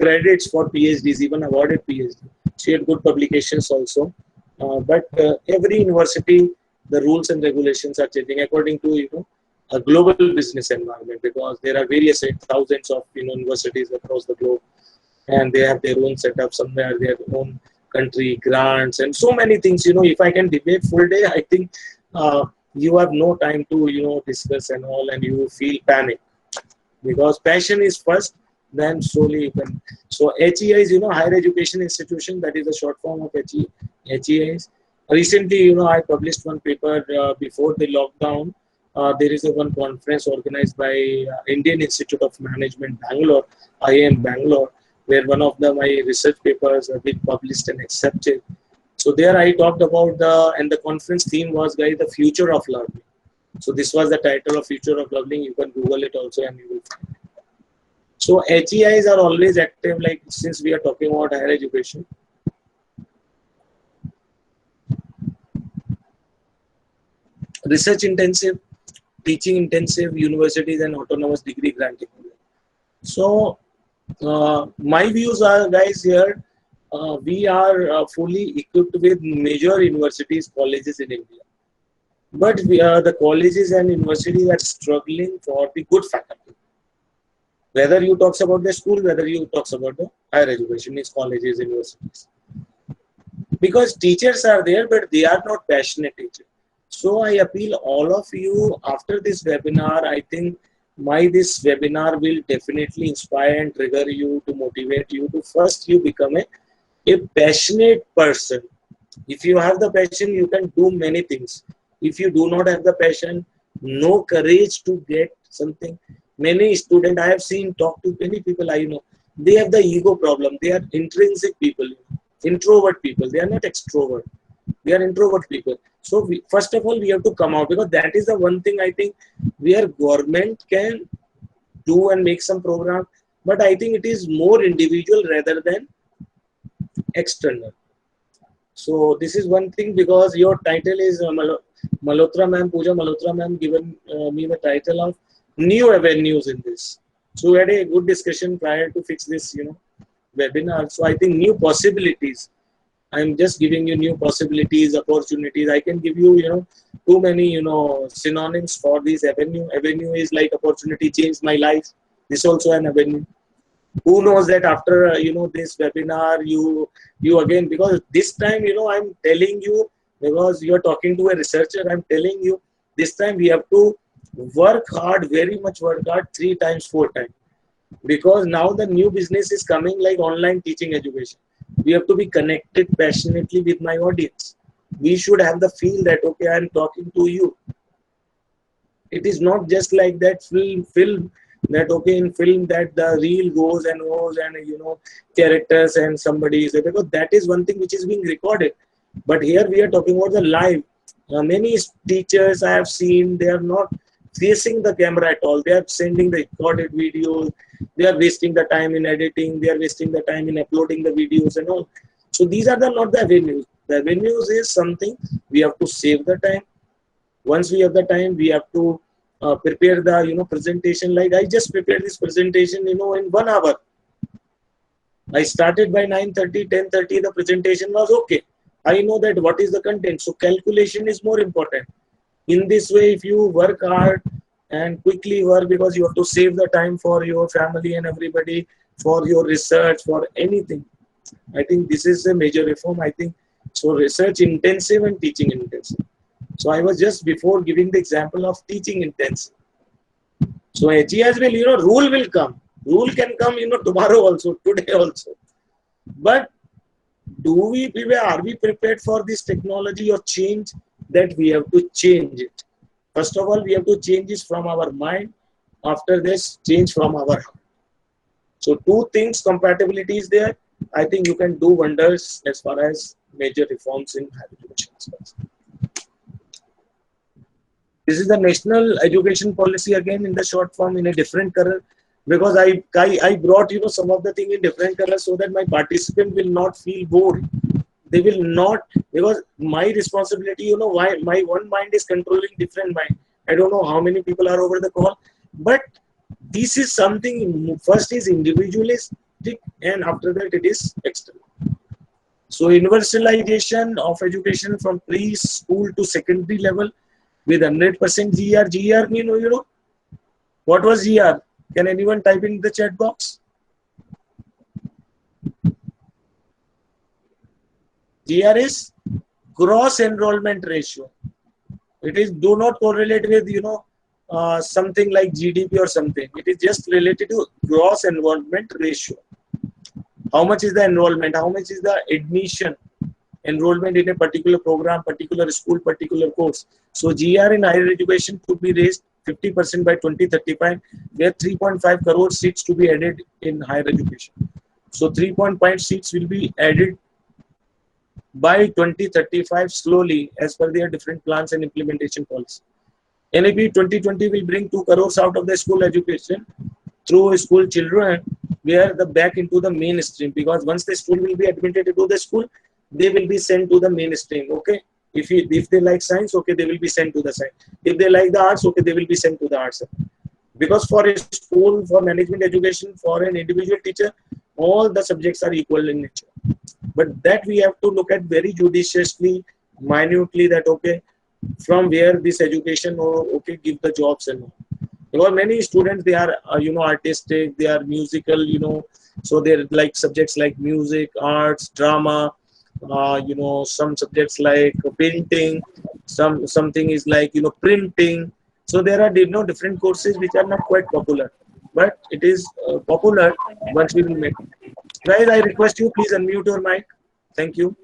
credits for PhDs, even awarded PhD. She had good publications also. But every university, the rules and regulations are changing according to, a global business environment, because there are various thousands of universities across the globe and they have their own setup, somewhere their own country grants and so many things. If I can debate full day, I think you have no time to discuss and all, and you feel panic because passion is first, then slowly you can. So HEI is higher education institution, that is a short form of HEIs. Recently I published one paper before the lockdown there is a one conference organized by Indian Institute of Management, Bangalore, IIM Bangalore, where one of my research papers have been published and accepted. So there I talked about and the conference theme was, guys, the future of learning. So this was the title of Future of Learning. You can Google it also and you will find it. So HEIs are always active, like since we are talking about higher education. Research intensive, teaching intensive universities and autonomous degree granting. So my views are, guys, here we are fully equipped with major universities, colleges in India. But the colleges and universities are struggling for the good faculty. Whether you talks about the school, whether you talks about the higher education, is colleges, universities. Because teachers are there, but they are not passionate teachers. So I appeal all of you after this webinar. I think this webinar will definitely inspire and trigger you to motivate you to first you become a passionate person. If you have the passion, you can do many things. If you do not have the passion, no courage to get something. Many students I have seen, talk to many people I know, they have the ego problem. They are intrinsic people, introvert people. They are not extrovert. They are introvert people. So first of all, we have to come out, because that is the one thing I think where government can do and make some program. But I think it is more individual rather than external. So this is one thing, because your title is Malhotra ma'am, Pooja Malhotra ma'am given me the title of new avenues in this. So we had a good discussion prior to fix this, webinar. So I think new possibilities. I'm just giving you new possibilities, opportunities. I can give you, too many, synonyms for this avenue. Avenue is like opportunity changed my life. This also an avenue. Who knows that after, this webinar, you again, because this time, I'm telling you, because you're talking to a researcher, I'm telling you, this time we have to work hard, very much work hard, 3 times, 4 times. Because now the new business is coming, like online teaching education. We have to be connected passionately with my audience. We should have the feel that, okay, I'm talking to you. It is not just like that film that, okay, in film that the reel goes and characters and somebody is there, because that is one thing which is being recorded. But here we are talking about the live. Many teachers I have seen, they are not facing the camera at all. They are sending the recorded videos. They are wasting the time in editing. They are wasting the time in uploading the videos and all. So these are not the avenues. The avenues is something we have to save the time. Once we have the time, we have to prepare the presentation. Like I just prepared this presentation in 1 hour. I started by 9:30, 10:30. The presentation was okay. I know that what is the content. So calculation is more important. In this way, if you work hard and quickly work, because you have to save the time for your family and everybody, for your research, for anything. I think this is a major reform. I think so. Research intensive and teaching intensive. So I was just before giving the example of teaching intensive. So HES will, rule will come. Rule can come, tomorrow also, today also. But are we prepared for this technology or change? That we have to change it. First of all, we have to change this from our mind. After this, change from our heart. So 2 things, compatibility is there. I think you can do wonders as far as major reforms in higher education. This is the national education policy again in the short form in a different color, because I brought some of the thing in different colors so that my participant will not feel bored. They will not, because my responsibility, why my one mind is controlling different mind. I don't know how many people are over the call, but this is something, first is individualistic and after that it is external. So universalization of education from preschool to secondary level with 100% GR. GR mean, what was GR? Can anyone type in the chat box? GR is gross enrollment ratio. It is do not correlate with something like GDP or something. It is just related to gross enrollment ratio. How much is the enrollment? How much is the admission? enrollment in a particular program, particular school, particular course. So GR in higher education could be raised 50% by 2035, where 3.5 crore seats to be added in higher education. So 3.5 seats will be added by 2035 slowly as per their different plans and implementation policy. NAP 2020 will bring 2 crores out of the school education through school children, where the back into the mainstream, because once the school will be admitted into the school, they will be sent to the mainstream. Okay, if they like science, okay, they will be sent to the science. If they like the arts, okay, they will be sent to the arts. Because for a school, for management education, for an individual teacher, all the subjects are equal in nature. But that we have to look at very judiciously, minutely, that okay, from where this education, or okay, give the jobs and all. Because many students, they are artistic, they are musical, so they're like subjects like music, arts, drama, some subjects like painting, something is like printing. So there are different courses which are not quite popular, but it is popular once we will make it. Guys, I request you, please unmute your mic. Thank you.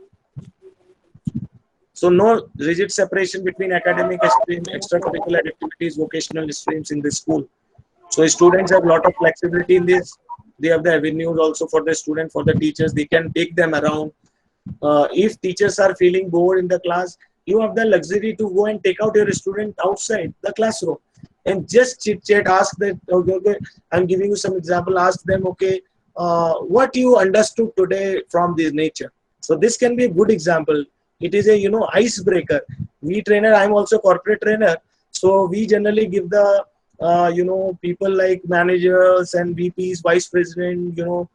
So no rigid separation between academic stream, extracurricular activities, vocational streams in the school. So students have a lot of flexibility in this. They have the avenues also for the student, for the teachers. They can take them around. If teachers are feeling bored in the class, you have the luxury to go and take out your student outside the classroom and just chit chat. Ask them. Okay, I'm giving you some example. Ask them, okay, what you understood today from this nature. So this can be a good example. It is a icebreaker. We trainer. I'm also corporate trainer. So we generally give the people like managers and VPs, vice president, some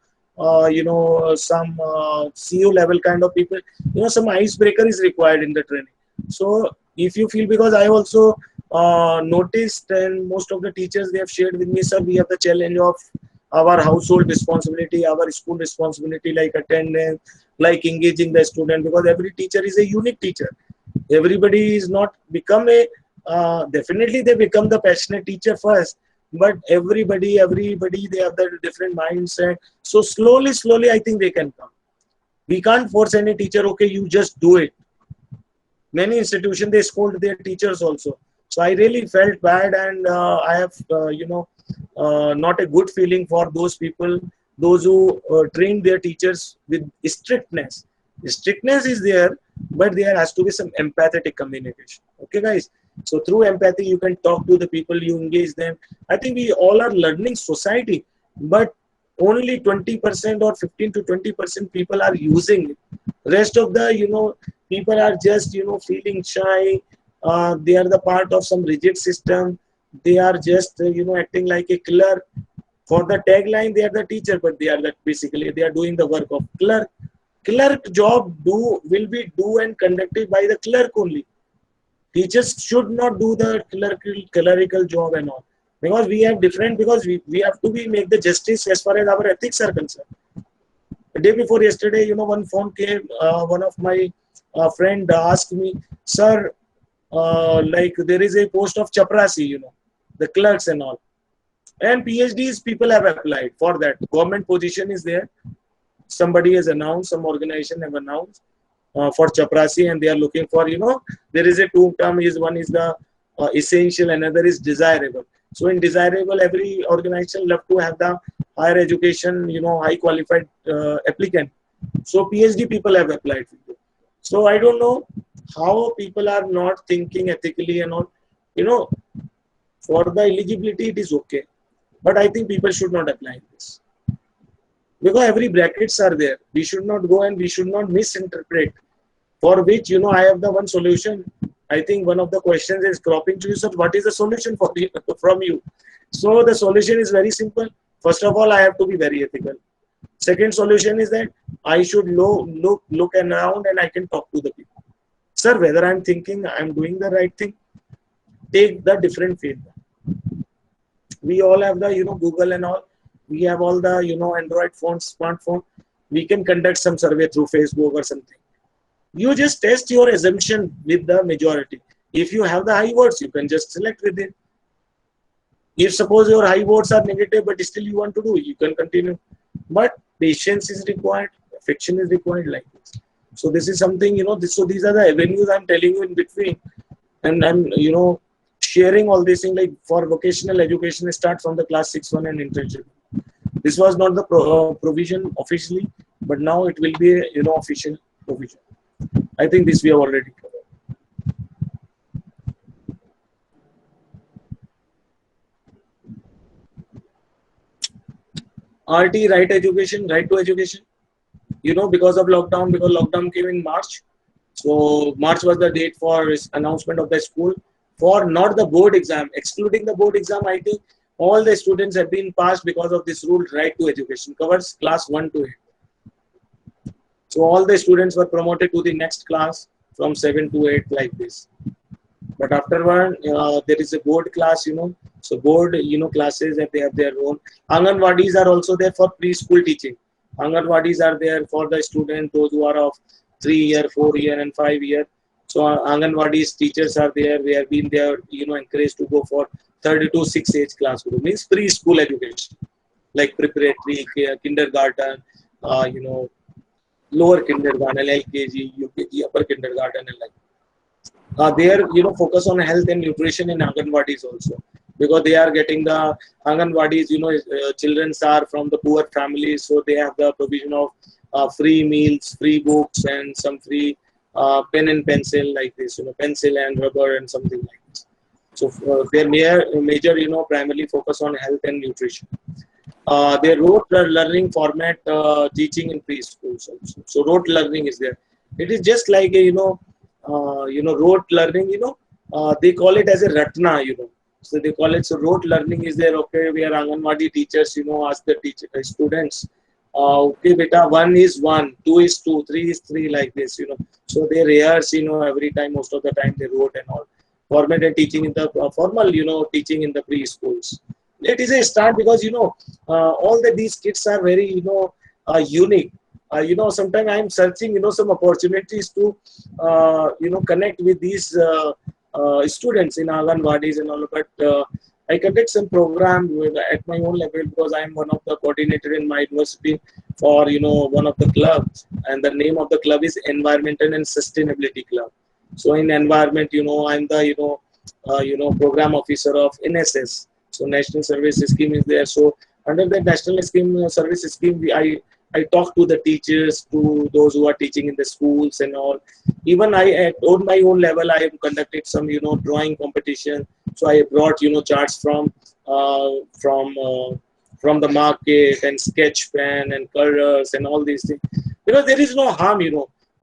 CEO level kind of people, some icebreaker is required in the training. So if you feel, because I also noticed, and most of the teachers, they have shared with me, sir, we have the challenge of our household responsibility, our school responsibility, like attendance, like engaging the student, because every teacher is a unique teacher. Everybody is not become a, definitely they become the passionate teacher first, but everybody, they have the different mindset. So slowly, I think they can come. We can't force any teacher, okay, you just do it. Many institutions, they scold their teachers also. So I really felt bad, and I have, not a good feeling for those people, those who train their teachers with strictness. Strictness is there, but there has to be some empathetic communication. Okay, guys. So through empathy, you can talk to the people, you engage them. I think we all are learning society, but only 20% or 15 to 20% people are using it. Rest of the, people are just, feeling shy. They are the part of some rigid system. They are just, acting like a clerk. For the tagline, they are the teacher, but they are basically, they are doing the work of clerk. Clerk job will be and conducted by the clerk only. Teachers should not do the clerical job and all, because we have different, because we have to make the justice as far as our ethics are concerned. The day before yesterday, one phone came, one of my friend asked me, sir, like there is a post of chaprasi, the clerks and all, and PhDs people have applied for that. Government position is there. Somebody has announced, some organization have announced for chaprasi, and they are looking for, there is a two term, is one is the essential, another is desirable. So in desirable, every organization love to have the higher education, high qualified applicant. So PhD people have applied. So I don't know how people are not thinking ethically and all. For the eligibility, it is okay, but I think people should not apply this, because every brackets are there. We should not go and we should not misinterpret. For which, I have the one solution. I think one of the questions is cropping to you, sir, what is the solution for you, from you? So the solution is very simple. First of all, I have to be very ethical. Second solution is that I should look around and I can talk to the people. Sir, whether I'm thinking I'm doing the right thing, take the different feedback. We all have the, Google and all. We have all the, Android phones, smartphone. We can conduct some survey through Facebook or something. You just test your assumption with the majority. If you have the high votes, you can just select with it. If suppose your high votes are negative, but still you want to do, you can continue. But patience is required, affection is required, like this. So this is something, so these are the avenues I'm telling you in between. And I'm, sharing all these things, like for vocational education, start from the class 6-1 and internship. This was not the provision officially, but now it will be a, official provision. I think this we have already covered. RT, right education, right to education. Because lockdown came in March. So March was the date for announcement of the school for not the board exam. Excluding the board exam, I think all the students have been passed because of this rule, right to education, covers class 1 to 8. So all the students were promoted to the next class from 7 to 8 like this. But afterward, there is a board class, So board, classes, and they have their own. Anganwadis are also there for preschool teaching. Anganwadis are there for the student, those who are of 3-year, 4-year, and 5-year. So Anganwadis teachers are there. We have been there, encouraged to go for 32 6 age class group. Means preschool education, like preparatory, kindergarten, lower kindergarten, LKG, UKG, upper kindergarten, and like. There, focus on health and nutrition in Anganwadis also, because they are getting the Anganwadis, children are from the poor families, so they have the provision of free meals, free books, and some free pen and pencil like this, pencil and rubber and something like this. So their major, primarily focus on health and nutrition. Their rote learning format, teaching in preschools also. So rote learning is there. It is just like a, rote learning, they call it as a ratna, So they call it, so rote learning is there, okay, we are Anganwadi teachers, ask the students, okay, beta, 1 is 1, 2 is 2, 3 is 3, like this, So they rehearse, every time, most of the time they wrote and all. Formatted teaching in the formal, teaching in the preschools. It is a start because, all these kids are very, unique. Sometimes I'm searching, some opportunities to, connect with these students in Anganwadis and all, but I conduct some program at my own level because I'm one of the coordinator in my university for, one of the clubs, and the name of the club is Environmental and Sustainability Club. So in environment, I'm the, program officer of NSS. So National Service Scheme is there. So under the National Service Scheme, I talk to the teachers, to those who are teaching in the schools and all. Even on my own level, I have conducted some, drawing competition. So I brought, charts from the market, and sketch pen and colors and all these things. Because there is no harm,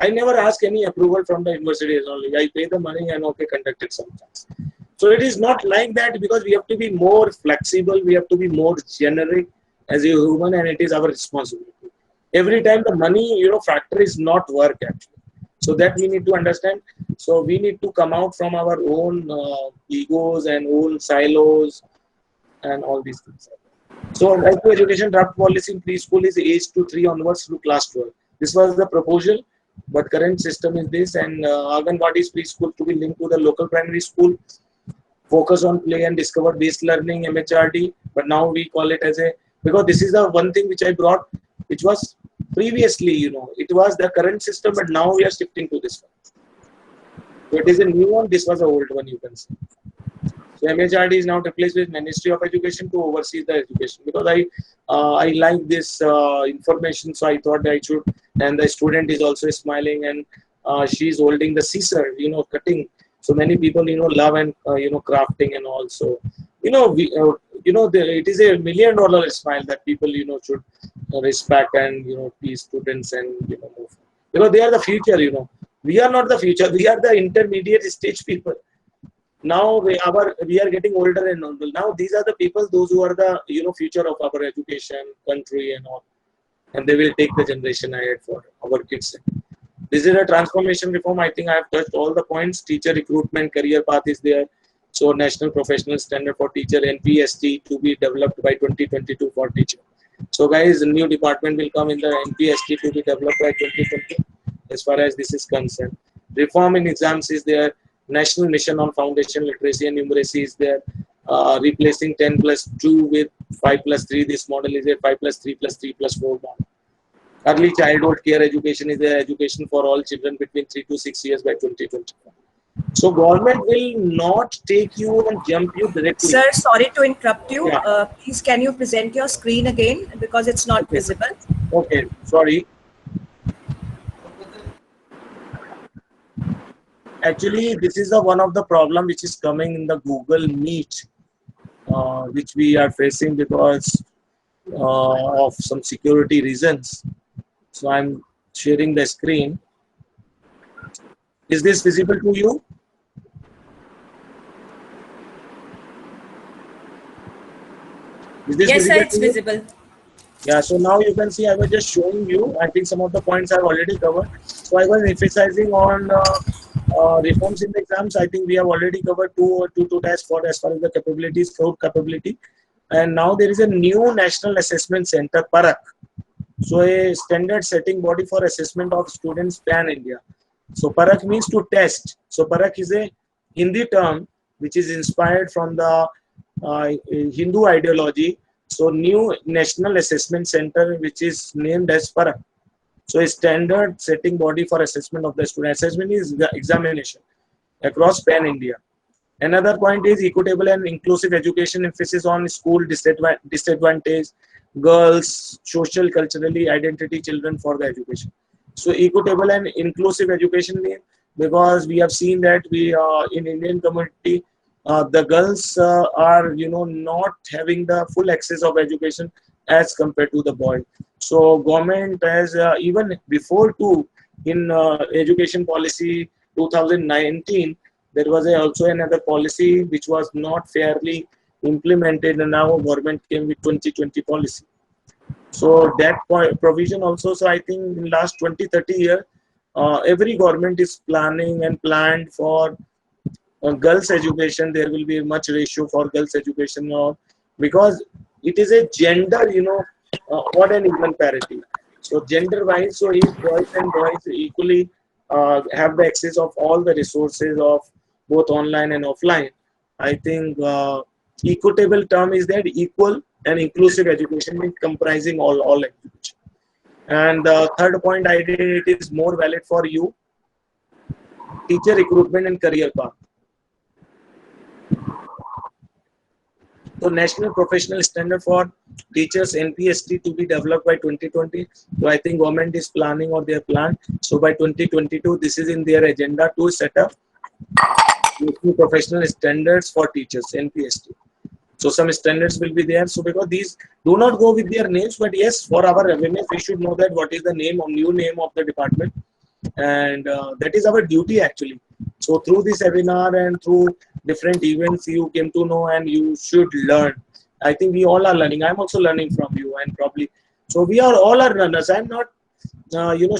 I never ask any approval from the university only. I pay the money and okay, conducted sometimes. So it is not like that, because we have to be more flexible. We have to be more generic as a human, and it is our responsibility. Every time the money, factor is not work actually. So that we need to understand. So we need to come out from our own egos and own silos and all these things. So right to education draft policy in preschool is age to 3 onwards to class 12. This was the proposal, but current system is this, and Anganwadi's preschool to be linked to the local primary school. Focus on play and discover based learning, MHRD, but now we call it as a, because this is the one thing which I brought, which was previously, it was the current system, but now we are shifting to this one. So it is a new one, this was an old one, you can see. So MHRD is now replaced with Ministry of Education to oversee the education, because I like this information, so I thought I should, and the student is also smiling, and she is holding the scissor, cutting. So many people, love and, crafting and all. So, it is a $1 million smile that people, should respect and, teach students and, move. Because they are the future, We are not the future. We are the intermediate stage people. Now we are getting older and older. Now these are the people, those who are the, future of our education, country and all. And they will take the generation ahead for our kids. This is a transformation reform. I think I have touched all the points. Teacher recruitment, career path is there. So National Professional Standard for Teacher, NPST, to be developed by 2022 for teacher. So guys, a new department will come in the NPST to be developed by 2020 as far as this is concerned. Reform in exams is there. National Mission on Foundation Literacy and Numeracy is there. Replacing 10+2 with 5+3. This model is a 5+3+3+4 model. Early childhood care education is the education for all children between 3 to 6 years by 2025. So government will not take you and jump you directly. Sir, sorry to interrupt you. Yeah. Please, can you present your screen again because it's not Okay. visible? Okay. Sorry. Actually, this is the one of the problem which is coming in the Google Meet, which we are facing because of some security reasons. So I'm sharing the screen. Is this visible to you? Is this Yes, sir, visible it's to you? visible. Yeah, so now you can see I was just showing you. I think some of the points I've already covered. So I was emphasizing on reforms in the exams. I think we have already covered two tests for as far as the capabilities, code capability. And now there is a new National Assessment Center, PARAK. So a standard setting body for assessment of students pan India. So PARAK means to test. So PARAK is a Hindi term which is inspired from the Hindu ideology. So new National Assessment Center which is named as PARAK. So a standard setting body for assessment of the student. Assessment is the examination across pan India. Another point is equitable and inclusive education, emphasis on school disadvantage, girls, social, culturally identity children for the education. So equitable and inclusive education means, because we have seen that we in Indian community, the girls are not having the full access of education as compared to the boy. So government has even before too in education policy 2019 there was also another policy which was not fairly implemented, and now government came with 2020 policy. So that provision also, so I think in last 20-30 years, every government is planning and planned for girls education. There will be much ratio for girls education now because it is a gender, odd and even parity. So gender wise, so if girls and boys equally have the access of all the resources of both online and offline, I think equitable term is that equal and inclusive education means comprising all education. And the third point I did, it is more valid for you, teacher recruitment and career path. So National Professional Standard for Teachers NPST to be developed by 2020. So I think government is planning or they have planned. So by 2022, this is in their agenda to set up National Professional Standards for Teachers NPST. So some standards will be there. So because these do not go with their names, but yes, for our awareness, we should know that what is the name or new name of the department, and that is our duty actually. So through this webinar and through different events, you came to know and you should learn. I think we all are learning. I'm also learning from you, and probably so we are all are learners. I'm not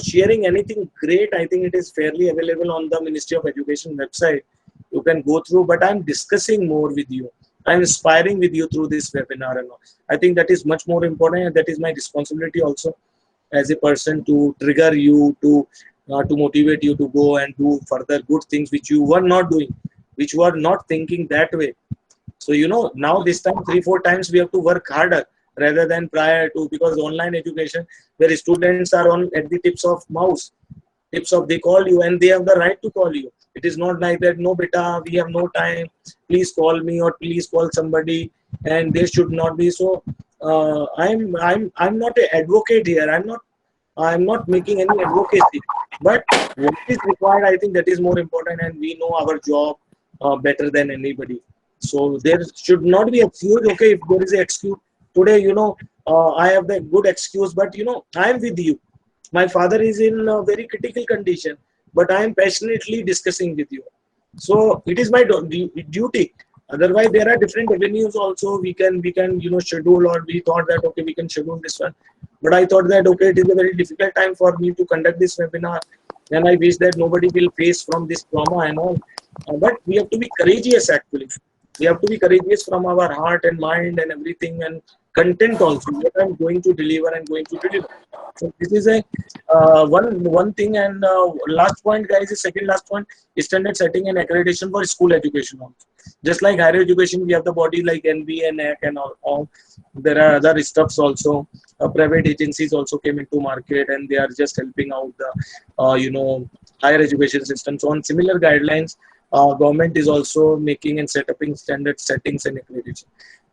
sharing anything great. I think it is fairly available on the Ministry of Education website. You can go through, but I'm discussing more with you. I'm inspiring with you through this webinar, and all. I think that is much more important, and that is my responsibility also as a person to trigger you to motivate you to go and do further good things which you were not doing, which you are not thinking that way. So now this time 3-4 times we have to work harder rather than prior to, because online education where students are on at the tips of mouse, tips of, they call you and they have the right to call you. It is not like that, no beta, we have no time, please call me or please call somebody, and they should not be. So I'm not an advocate here. I'm not making any advocacy, but what is required, I think that is more important, and we know our job better than anybody. So there should not be excuse. Okay, if there is an excuse today, I have the good excuse, but I am with you. My father is in a very critical condition, but I am passionately discussing with you. So it is my duty. Otherwise, there are different avenues also. We can schedule, or we thought that okay, we can schedule this one. But I thought that okay, it is a very difficult time for me to conduct this webinar, and I wish that nobody will face from this trauma and all. But we have to be courageous actually. We have to be courageous from our heart and mind and everything, and content also, what I'm going to deliver and going to deliver. So this is a one thing. And last point, guys, is second last point is standard setting and accreditation for school education also. Just like higher education, we have the body like NB and NAC and all. There are other stuffs also. Private agencies also came into market, and they are just helping out the higher education system. So on similar guidelines, government is also making and setting standard settings and accreditation.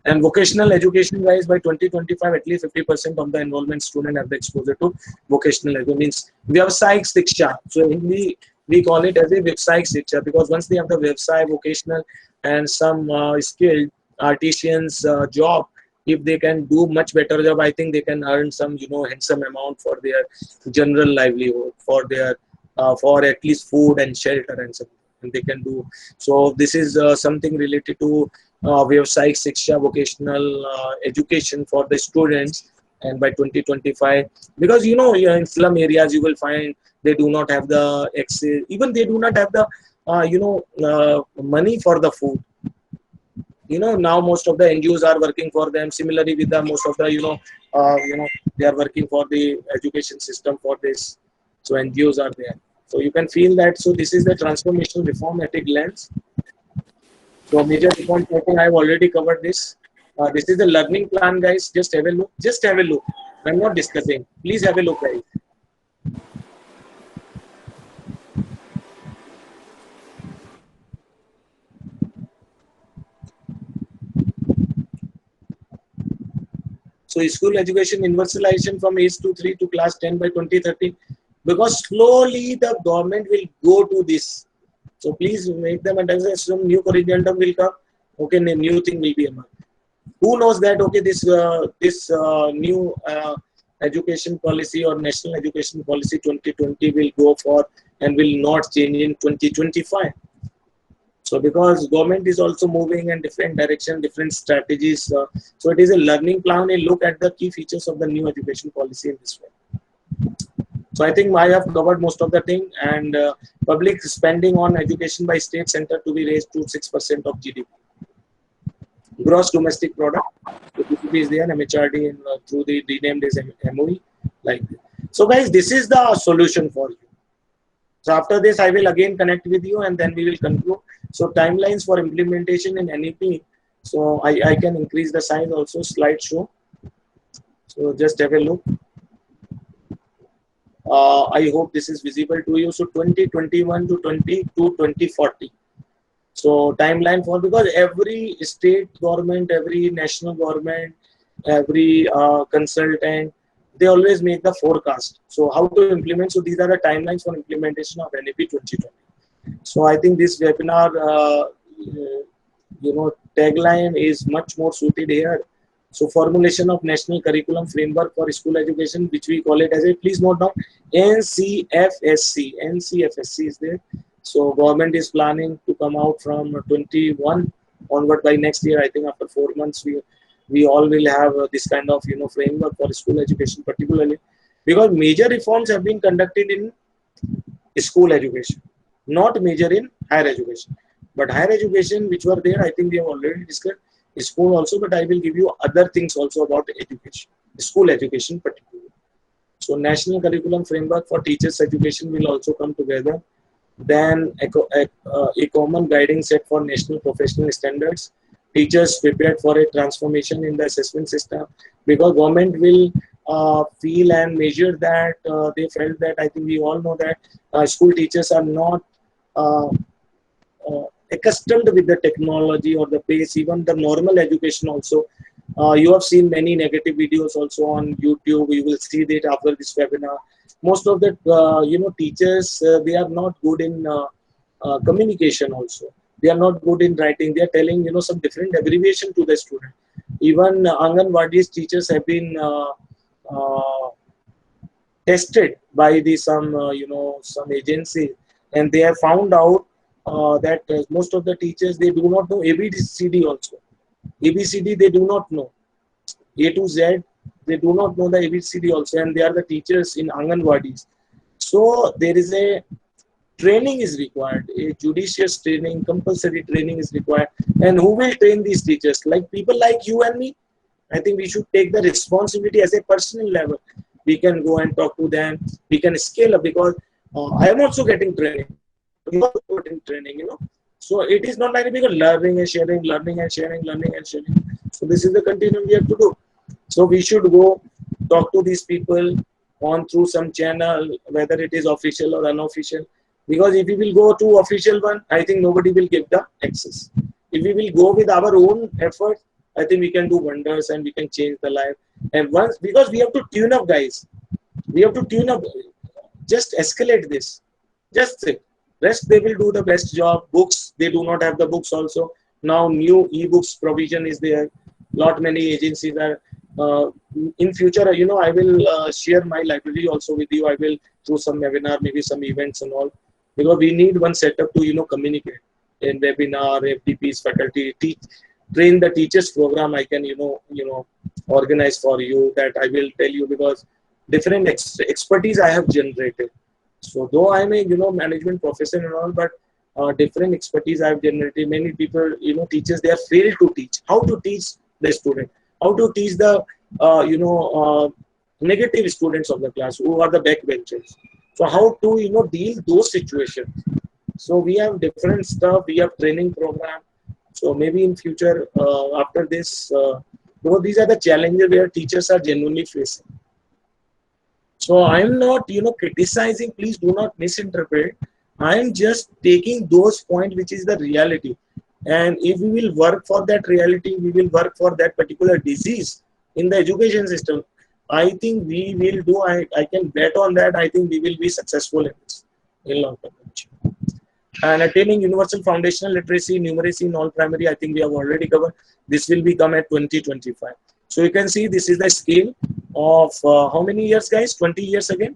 And vocational education, guys, by 2025, at least 50% of the enrollment student have the exposure to vocational education. Means Vyavsayic Shiksha. So we call it as a Vyavsayic Shiksha, because once they have the Vyavsay, vocational, and some skilled artisans job, if they can do much better job, I think they can earn some handsome amount for their general livelihood, for their for at least food and shelter and something, and they can do. So this is something related to Vyavsayic Shiksha, vocational education for the students. And by 2025, because in slum areas you will find they do not have the access, even they do not have the money for the food. Now most of the NGOs are working for them. Similarly, with the most of the they are working for the education system for this. So NGOs are there. So you can feel that. So this is the transformational reform at a glance. So major reforms, I think I've already covered this. This is the learning plan, guys. Just have a look. Just have a look. I'm not discussing. Please have a look, guys. So school education universalization from age 2-3 to class 10 by 2030, because slowly the government will go to this. So please make them understand. Some new curriculum will come. Okay, new thing will be emerged. Who knows that? Okay, this new education policy or national education policy 2020 will go for and will not change in 2025. So because government is also moving in different direction, different strategies. So it is a learning plan. A look at the key features of the new education policy in this way. So I think I have covered most of the thing. And public spending on education by state center to be raised to 6% of GDP. Gross domestic product. The GDP is there. MHRD through the renamed as MOE. Like this. So guys, this is the solution for you. So after this, I will again connect with you, and then we will conclude. So timelines for implementation in NEP. So I can increase the size also, slideshow. So just have a look. I hope this is visible to you. So 2021 to 2040. So timeline for, because every state government, every national government, every consultant, they always make the forecast. So how to implement? So these are the timelines for implementation of NEP 2020. So I think this webinar, tagline is much more suited here. So formulation of national curriculum framework for school education, which we call it as a, please note down, NCFSC. NCFSC is there. So government is planning to come out from 21 onward by next year. I think after 4 months, we all will have this kind of framework for school education, particularly because major reforms have been conducted in school education, not major in higher education. But higher education, which were there, I think we have already discussed. School also, but I will give you other things also about education, school education particularly. So national curriculum framework for teachers education will also come together. Then a common guiding set for national professional standards. Teachers prepared for a transformation in the assessment system, because government will feel and measure that. They felt that, I think we all know that school teachers are not accustomed with the technology or the pace, even the normal education also. You have seen many negative videos also on YouTube. You will see that after this webinar. Most of the teachers, they are not good in communication also. They are not good in writing. They are telling some different abbreviation to the student. Even Anganwadi's teachers have been tested by some agency, and they have found out that most of the teachers, they do not know ABCD also. ABCD they do not know. A to Z, they do not know the ABCD also, and they are the teachers in Anganwadis. So there is a training is required, a judicious training, compulsory training is required. And who will train these teachers? Like people like you and me. I think we should take the responsibility as a personal level. We can go and talk to them. We can scale up because I am also getting training. You are also getting training, you know. So it is not like because learning and sharing, learning and sharing, learning and sharing. So this is the continuum we have to do. So we should go talk to these people on through some channel, whether it is official or unofficial. Because if we will go to official one, I think nobody will give the access. If we will go with our own effort, I think we can do wonders and we can change the life. And once, because we have to tune up, guys. We have to tune up. Just escalate this. Just say. Rest, they will do the best job. Books, they do not have the books also. Now new e-books provision is there. Lot many agencies are. In future, you know, I will share my library also with you. I will through some webinar, maybe some events and all, because we need one setup to, you know, communicate in webinar, FTPs, faculty, train the teachers program. I can, you know, organize for you that I will tell you because different expertise I have generated. So though I'm a, you know, management professor and all, but different expertise I've generated. Many people, you know, teachers, they are failed to teach. How to teach the student? How to teach the, negative students of the class who are the backbenchers? So how to, you know, deal those situations? So we have different stuff. We have training program. So maybe in future, after this, because these are the challenges where teachers are genuinely facing. So I'm not, you know, criticizing. Please do not misinterpret. I'm just taking those points, which is the reality. And if we will work for that reality, we will work for that particular disease in the education system. I think we will do. I can bet on that. I think we will be successful in this in long term. And attaining universal foundational literacy, numeracy in all primary, I think we have already covered. This will become at 2025. So you can see this is the scale of how many years, guys? 20 years again,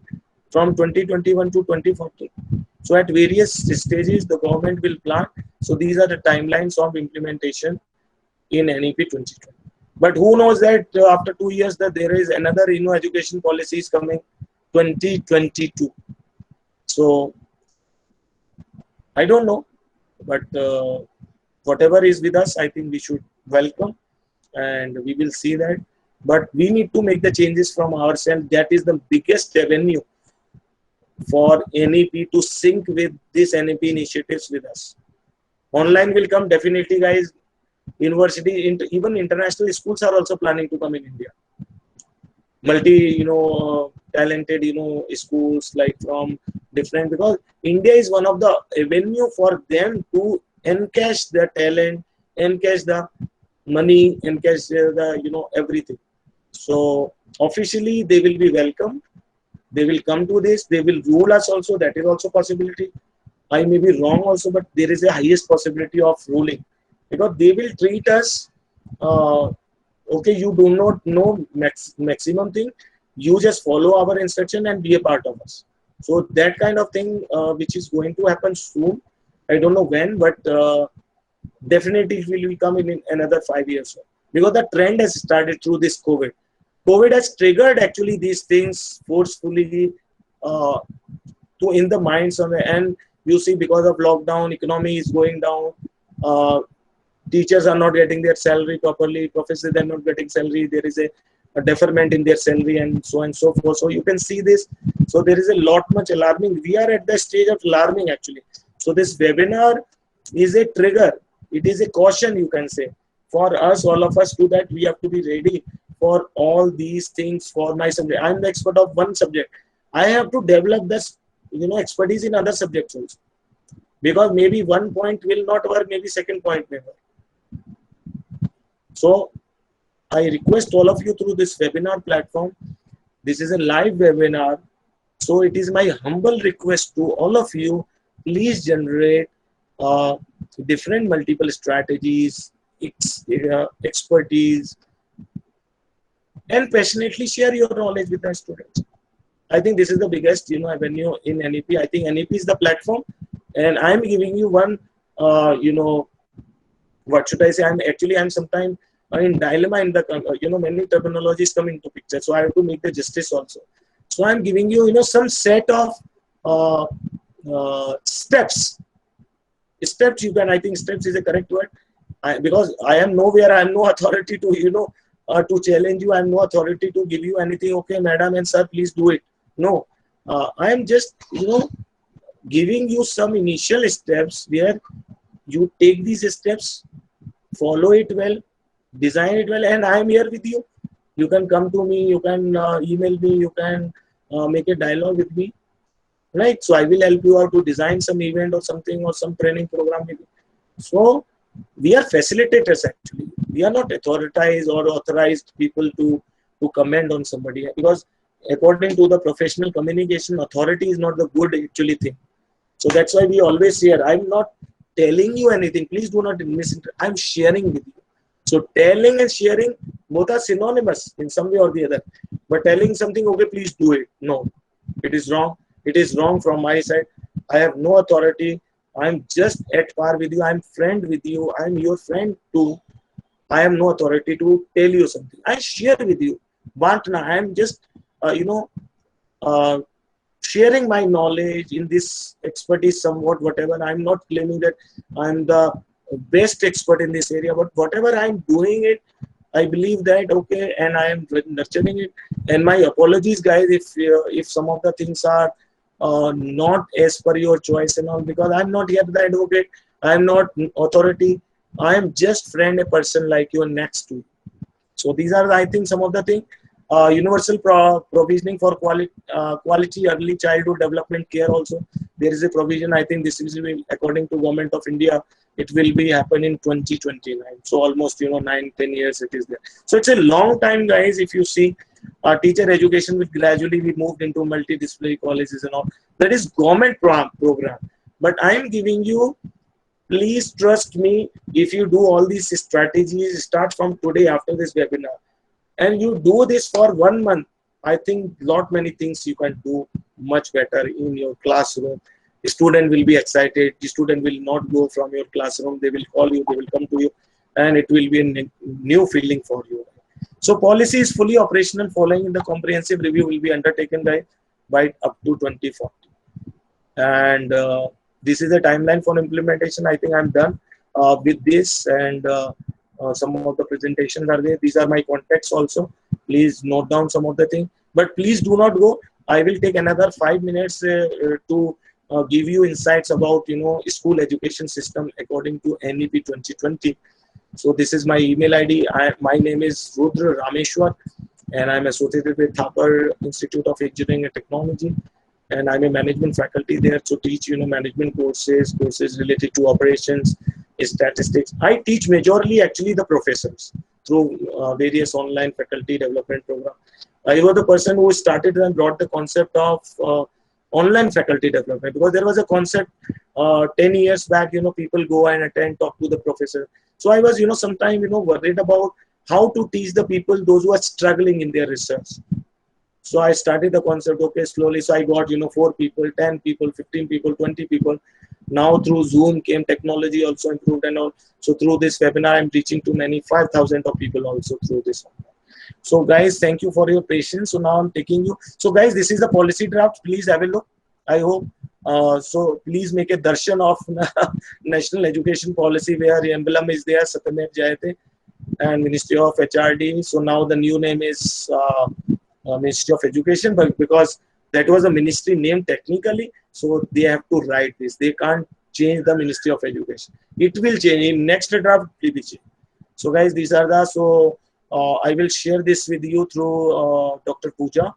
from 2021 to 2040. So at various stages, the government will plan. So these are the timelines of implementation in NEP 2020. But who knows that after 2 years that there is another, you know, education policy is coming 2022. So I don't know, but whatever is with us, I think we should welcome and we will see that. But we need to make the changes from ourselves. That is the biggest avenue for NEP to sync with this NEP initiatives with us. Online will come definitely, guys. University, even international schools are also planning to come in India. Multi, you know, talented, you know, schools like from different, because India is one of the avenue for them to encash the talent, encash the money, encash the, you know, everything. So officially they will be welcome. They will come to this. They will rule us also. That is also possibility. I may be wrong also, but there is a highest possibility of ruling, because they will treat us. Okay, you do not know maximum thing. You just follow our instruction and be a part of us. So that kind of thing, which is going to happen soon. I don't know when, but definitely it will come in another 5 years. Because the trend has started through this COVID. COVID has triggered actually these things forcefully to in the minds of the, and you see because of lockdown, economy is going down. Teachers are not getting their salary properly. Professors are not getting salary. There is a deferment in their salary and so forth. So you can see this. So there is a lot much alarming. We are at the stage of alarming actually. So this webinar is a trigger. It is a caution, you can say, for us, all of us, to that we have to be ready for all these things for my subject. I'm the expert of one subject. I have to develop this, you know, expertise in other subjects also. Because maybe one point will not work, maybe second point may work. So I request all of you through this webinar platform. This is a live webinar. So it is my humble request to all of you, please generate different multiple strategies, expertise, and passionately share your knowledge with the students. I think this is the biggest, you know, avenue in NEP. I think NEP is the platform, and I'm giving you one, you know, what should I say? I'm sometimes in dilemma in the, you know, many terminologies come into picture. So I have to make the justice also. So I'm giving you, you know, some set of steps. Steps you can, I think steps is a correct word. Because I am nowhere, I am no authority to, you know, to challenge you. I have no authority to give you anything. Okay, madam and sir, please do it. No, I am just, giving you some initial steps where you take these steps, follow it well, design it well, and I am here with you. You can come to me, you can email me, you can make a dialogue with me, right? So I will help you out to design some event or something or some training program with you. So we are facilitators actually. We are not authorized or authorized people to comment on somebody, because according to the professional communication, authority is not the good actually thing. So that's why we always share. I'm not telling you anything. Please do not misinterpret. I'm sharing with you. So telling and sharing both are synonymous in some way or the other. But telling something, okay, please do it. No, it is wrong. It is wrong from my side. I have no authority. I'm just at par with you. I'm friend with you. I'm your friend too. I have no authority to tell you something. I share with you. Bantna. I'm just, uh, sharing my knowledge in this expertise somewhat, whatever. I'm not claiming that I'm the best expert in this area, but whatever I'm doing it, I believe that, okay, and I am nurturing it. And my apologies, guys, if some of the things are not as per your choice and all, because I'm not here the advocate, I'm not authority, I am just friend, a person like you next to you. So these are, I think, some of the things. Universal provisioning for quality early childhood development care also. There is a provision. I think this is, according to Government of India, it will be happen in 2029. So almost 9-10 years it is there. So it's a long time, guys. If you see, teacher education will gradually be moved into multidisciplinary colleges and all. That is government program. But I am giving you. Please trust me. If you do all these strategies, start from today after this webinar, and you do this for 1 month, I think lot many things you can do much better in your classroom. The student will be excited. The student will not go from your classroom. They will call you. They will come to you, and it will be a new feeling for you. So policy is fully operational. Following the comprehensive review will be undertaken by up to 2040. And this is a timeline for implementation. I think I'm done with this, and some of the presentations are there. These are my contacts also. Please note down some of the things, but please do not go. I will take another 5 minutes to give you insights about school education system according to NEP 2020. So this is my email ID. My name is Rudra Rameshwar, and I'm associated with Thapar Institute of Engineering and Technology, and I'm a management faculty there to teach management courses related to operations, statistics. I teach majorly actually the professors through various online faculty development program. I was the person who started and brought the concept of online faculty development, because there was a concept 10 years back, people go and attend, talk to the professor. So I was, sometimes, worried about how to teach the people, those who are struggling in their research. So I started the concept, okay, slowly. So I got, 4 people, 10 people, 15 people, 20 people. Now through Zoom came, technology also improved and all. So through this webinar, I'm reaching to many 5,000 of people also through this. So guys, thank you for your patience. So now I'm taking you. So guys, this is the policy draft. Please have a look. I hope. So please make a darshan of National Education Policy, where the emblem is there, Satyamev Jayate, and Ministry of HRD. So now the new name is Ministry of Education, but because that was a ministry name technically, so they have to write this. They can't change the Ministry of Education. It will change in next draft. It will change. So guys, these are the, so I will share this with you through Dr. Pooja,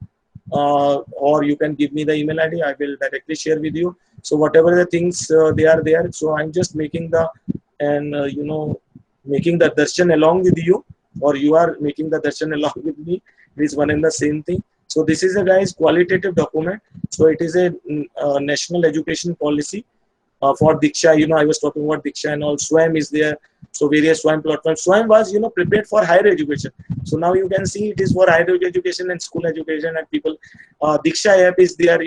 or you can give me the email ID. I will directly share with you. So whatever the things they are there. So I'm just making the, and making the darshan along with you, or you are making the darshan along with me. It is one and the same thing. So this is a, guys, qualitative document. So it is a national education policy for Diksha. I was talking about Diksha and all. Swam is there. So various Swam platforms. Swam was, prepared for higher education. So now you can see it is for higher education and school education and people. Diksha app is there.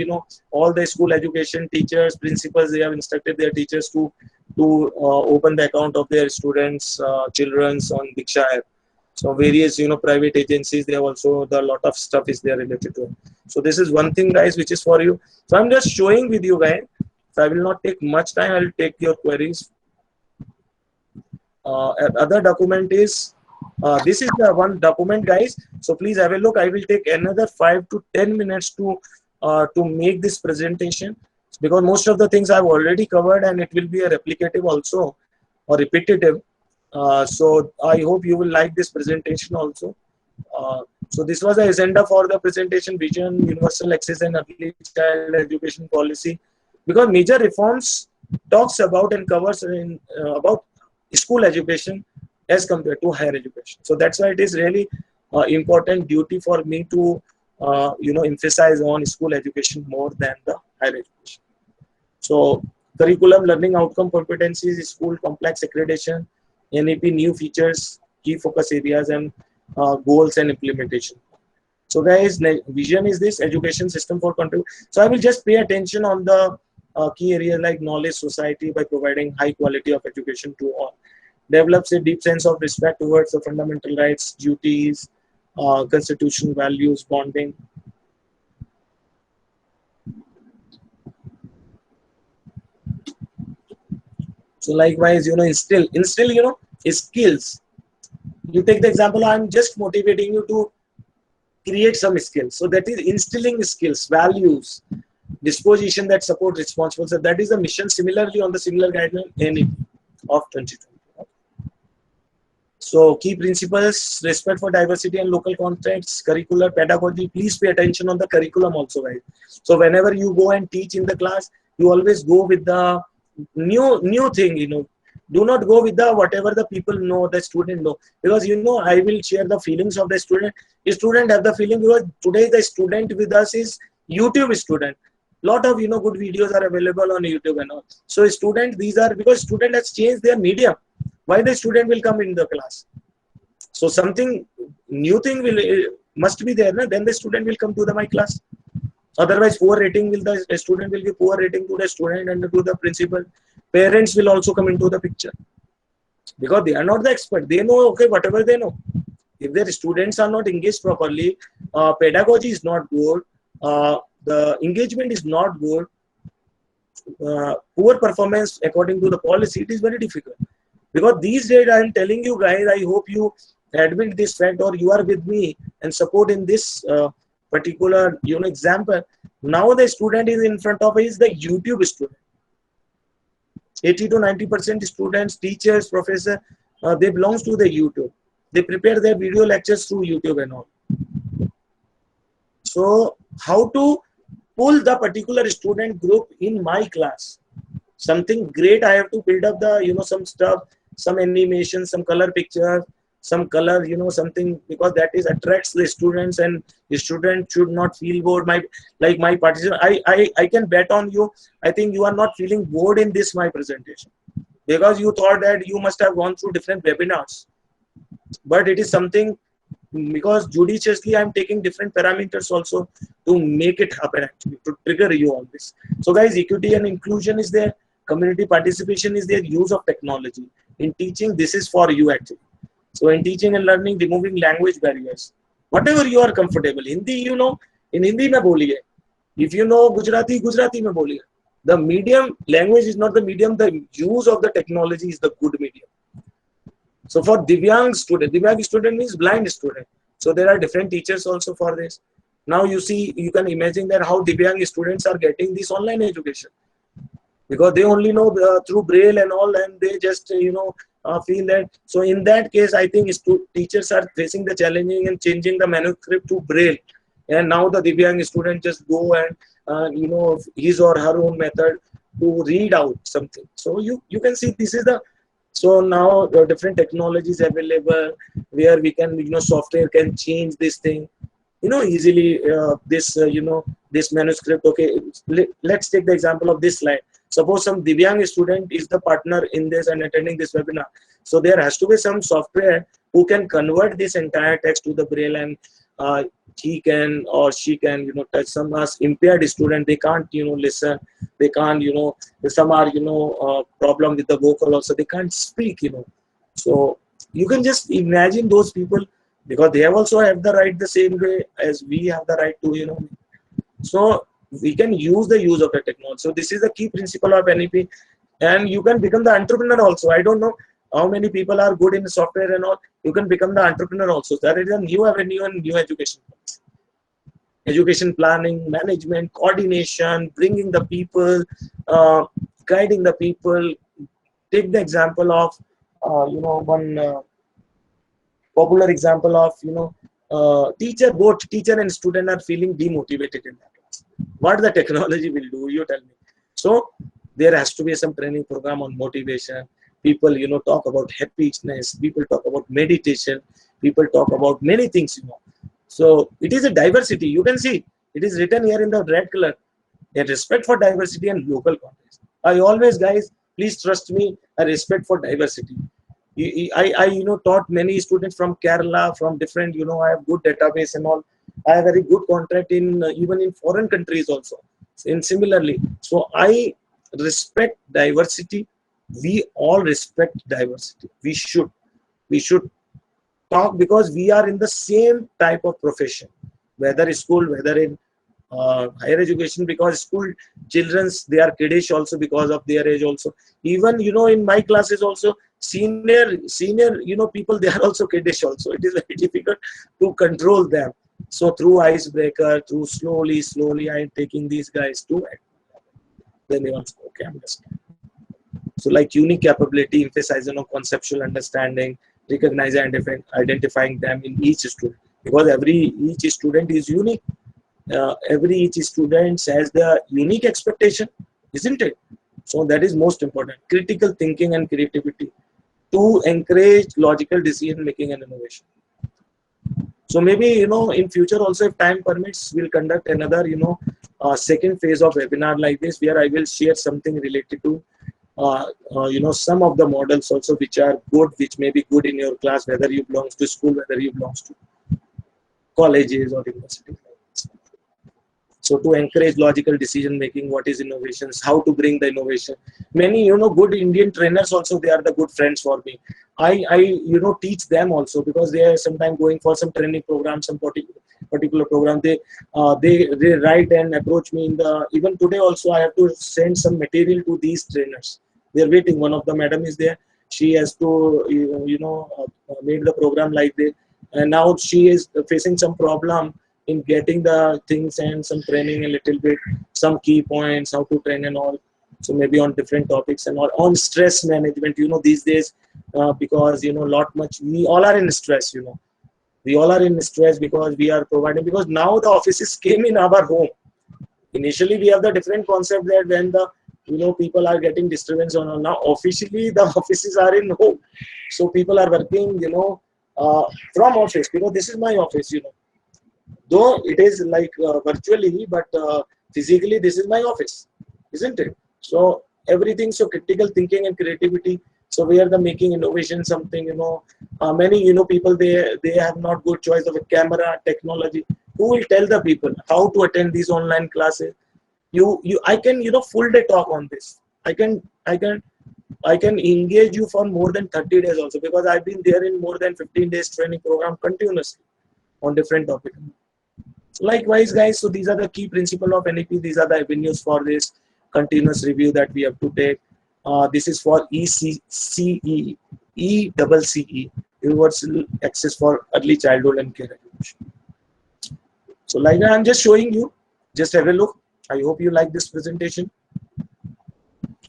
All the school education teachers, principals, they have instructed their teachers to open the account of their students, children's on Diksha app. So various, private agencies, they have also, the lot of stuff is there related to it. So this is one thing, guys, which is for you. So I'm just showing with you, guys. So I will not take much time. I will take your queries. Other document is This is the one document, guys. So please have a look. I will take another 5 to 10 minutes to make this presentation, because most of the things I've already covered, and it will be a replicative also or repetitive. So I hope you will like this presentation also. So this was the agenda for the presentation: vision, universal access and early child education policy. Because major reforms talks about and covers about school education as compared to higher education. So that's why it is really important duty for me to emphasize on school education more than the higher education. So curriculum, learning outcome, competencies, school complex accreditation, NEP, new features, key focus areas, and goals and implementation. So guys, vision is this education system for country. So I will just pay attention on the key areas like knowledge society by providing high quality of education to all. Develops a deep sense of respect towards the fundamental rights, duties, constitutional values, bonding. So likewise, instill, skills. You take the example, I'm just motivating you to create some skills. So that is instilling skills, values, disposition that support responsible. So that is the mission. Similarly, on the similar guideline, NEP of 2020. So key principles: respect for diversity and local contexts, curricular pedagogy. Please pay attention on the curriculum also, guys. So whenever you go and teach in the class, you always go with the new thing. Do not go with the whatever the people know, the student know, because I will share the feelings of the student. The student have the feeling, because today the student with us is YouTube student. Lot of good videos are available on YouTube and all. So student, these are because student has changed their medium. Why the student will come in the class? So something new thing will must be there, then the student will come to my class. Otherwise, poor rating will the student will give poor rating to the student and to the principal. Parents will also come into the picture, because they are not the expert. They know, okay, whatever they know. If their students are not engaged properly, pedagogy is not good, the engagement is not good, poor performance according to the policy, it is very difficult. Because these days, I am telling you guys, I hope you admit this fact, or you are with me and support in this particular example. Now the student is in front of is the YouTube student. 80 to 90% students, teachers, professors, they belongs to the YouTube. They prepare their video lectures through YouTube and all. So how to pull the particular student group in my class? Something great. I have to build up the some stuff, some animation, some color pictures, some color, something, because that is attracts the students, and the student should not feel bored. My participant, I can bet on you. I think you are not feeling bored in this my presentation, because you thought that you must have gone through different webinars, but it is something, because judiciously I'm taking different parameters also to make it happen, actually, to trigger you on this. So guys, equity and inclusion is there, community participation is there, use of technology in teaching. This is for you actually. So in teaching and learning, removing language barriers, whatever you are comfortable. Hindi, in Hindi mein boliye. If you know Gujarati, Gujarati mein boliye. The medium language is not the medium. The use of the technology is the good medium. So for Divyang student means blind student. So there are different teachers also for this. Now you see, you can imagine that how Divyang students are getting this online education, because they only know through Braille and all, and they just feel that. So in that case, I think teachers are facing the challenging and changing the manuscript to Braille, and now the Divyang student just go and his or her own method to read out something. So you can see this is the. So now the different technologies available where we can software can change this thing easily. This manuscript. Okay, let's take the example of this slide. Suppose some Divyang student is the partner in this and attending this webinar. So there has to be some software who can convert this entire text to the Braille, and he can or she can touch. Some as impaired student, they can't listen, they can't some are problem with the vocal also, they can't speak. So you can just imagine those people, because they also have the right the same way as we have the right to so we can use the use of the technology. So this is the key principle of NEP, and you can become the entrepreneur also. I don't know, How many people are good in software and all? You can become the entrepreneur also. That is a new avenue and new education. Education planning, management, coordination, bringing the people, guiding the people. Take the example of, one popular example of, teacher, both teacher and student are feeling demotivated in that class. What the technology will do, you tell me. So there has to be some training program on motivation. People, talk about happiness. People talk about meditation. People talk about many things, So it is a diversity. You can see it is written here in the red color. A respect for diversity and local context. I always, guys, please trust me, a respect for diversity. I taught many students from Kerala, from different, I have good database and all. I have very good contact in even in foreign countries also. And similarly, so I respect diversity. We all respect diversity. We should talk because we are in the same type of profession, whether school, whether in higher education, because school children's, they are kiddish also because of their age also. Even in my classes also, senior people, they are also kiddish also. It is very difficult to control them. So through icebreaker, through slowly I am taking these guys to it. Then they also, okay, understand. So like unique capability, emphasizing on conceptual understanding, recognizing and identifying them in each student, because each student is unique. Each student has the unique expectation, isn't it? So that is most important. Critical thinking and creativity to encourage logical decision making and innovation. So maybe in future also, if time permits, we'll conduct another second phase of webinar like this, where I will share something related to some of the models also which are good, which may be good in your class, whether you belong to school, whether you belong to colleges or universities. So to encourage logical decision making, what is innovations, how to bring the innovation. Many good Indian trainers also, they are the good friends for me. I teach them also, because they are sometimes going for some training program, some particular program. They write and approach me in the, even today also I have to send some material to these trainers. They are waiting. One of the madam is there. She has to made the program like this, and now she is facing some problem in getting the things and some training a little bit, some key points, how to train and all. So maybe on different topics and all, on stress management, these days, because, we all are in stress, we all are in stress because we are providing, because now the offices came in our home. Initially, we have the different concept that when the, people are getting disturbance on all. Now officially the offices are in home. So people are working, from office, because this is my office, Though it is like virtually, but physically this is my office, isn't it? So everything, so critical thinking and creativity. So we are the making innovation something, many, people, they have not good choice of a camera technology. Who will tell the people how to attend these online classes? I can, full day talk on this. I can engage you for more than 30 days also, because I've been there in more than 15 days training program continuously on different topics. Likewise, guys, so these are the key principles of NEP. These are the avenues for this continuous review that we have to take. This is for ECCE, ECCE, Universal Access for Early Childhood and Care Education. So like I'm just showing you, just have a look. I hope you like this presentation.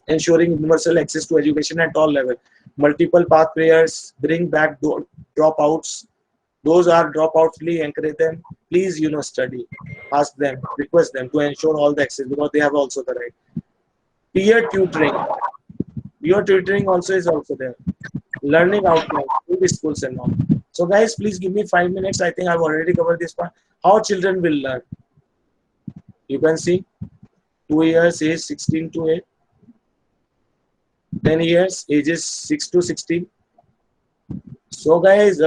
Ensuring universal access to education at all levels. Multiple pathways, bring back dropouts. Those are dropouts, please encourage them. Please, study, ask them, request them to ensure all the access, because they have also the right. Peer tutoring. Peer tutoring also is also there. Learning outcomes, through the schools and all. So guys, please give me 5 minutes. I think I've already covered this part. How children will learn. You can see 2 years, age 16 to 8. 10 years, ages 6 to 16. So guys,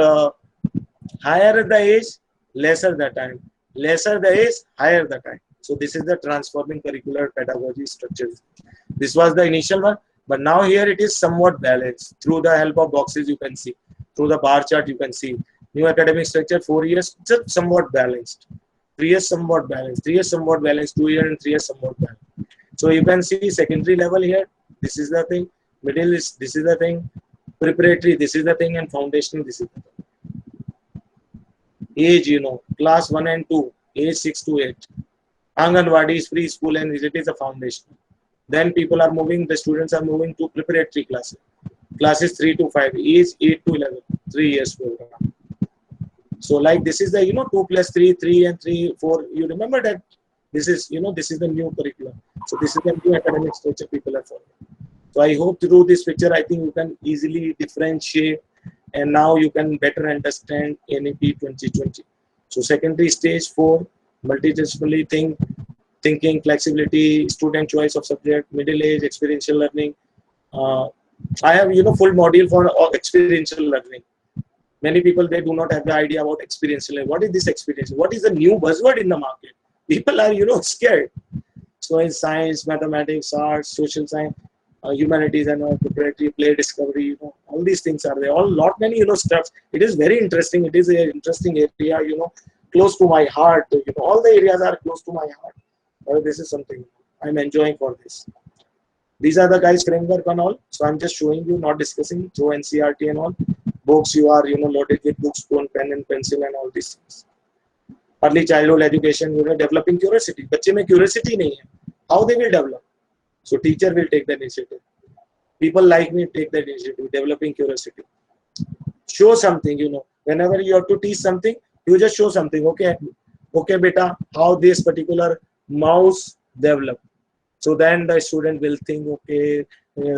higher the age, lesser the time. Lesser the age, higher the time. So this is the transforming curricular pedagogy structure. This was the initial one, but now here it is somewhat balanced. Through the help of boxes, you can see. Through the bar chart, you can see. New academic structure, 4 years, just somewhat balanced. 3 years somewhat balanced. 3 years somewhat balanced. 2 years and 3 years somewhat balanced. So you can see secondary level here. This is the thing. Middle is, this is the thing. Preparatory, this is the thing, and foundational, this is the thing. Age, class 1 and 2, age 6 to 8. Anganwadi is preschool and it is a foundation. Then people are moving, the students are moving to preparatory classes. Classes 3 to 5, age 8 to 11, 3 years program. So like this is the, 2 plus 3, 3 and 3, 4. You remember that this is, this is the new curriculum. So this is the new academic structure people are following. So I hope through this picture, I think you can easily differentiate and now you can better understand NEP 2020. So secondary stage 4, multidisciplinary thinking, flexibility, student choice of subject, middle age, experiential learning. I have, full module for experiential learning. Many people, they do not have the idea about experiential learning. What is this experience? What is the new buzzword in the market? People are, scared. So in science, mathematics, arts, social science, humanities and preparatory, play, discovery, all these things are there. Lot many, stuff. It is very interesting. It is an interesting area, close to my heart. All the areas are close to my heart. This is something I'm enjoying for this. These are the guys framework and all. So I'm just showing you, not discussing through NCRT and all. Books, you are, loaded with books, pen and pencil and all these things. Early childhood education, developing curiosity. बच्चे में curiosity नहीं है. How they will develop? So teacher will take the initiative. People like me take the initiative, developing curiosity. Show something, whenever you have to teach something, you just show something. Okay, beta, how this particular mouse develop. So then the student will think, okay,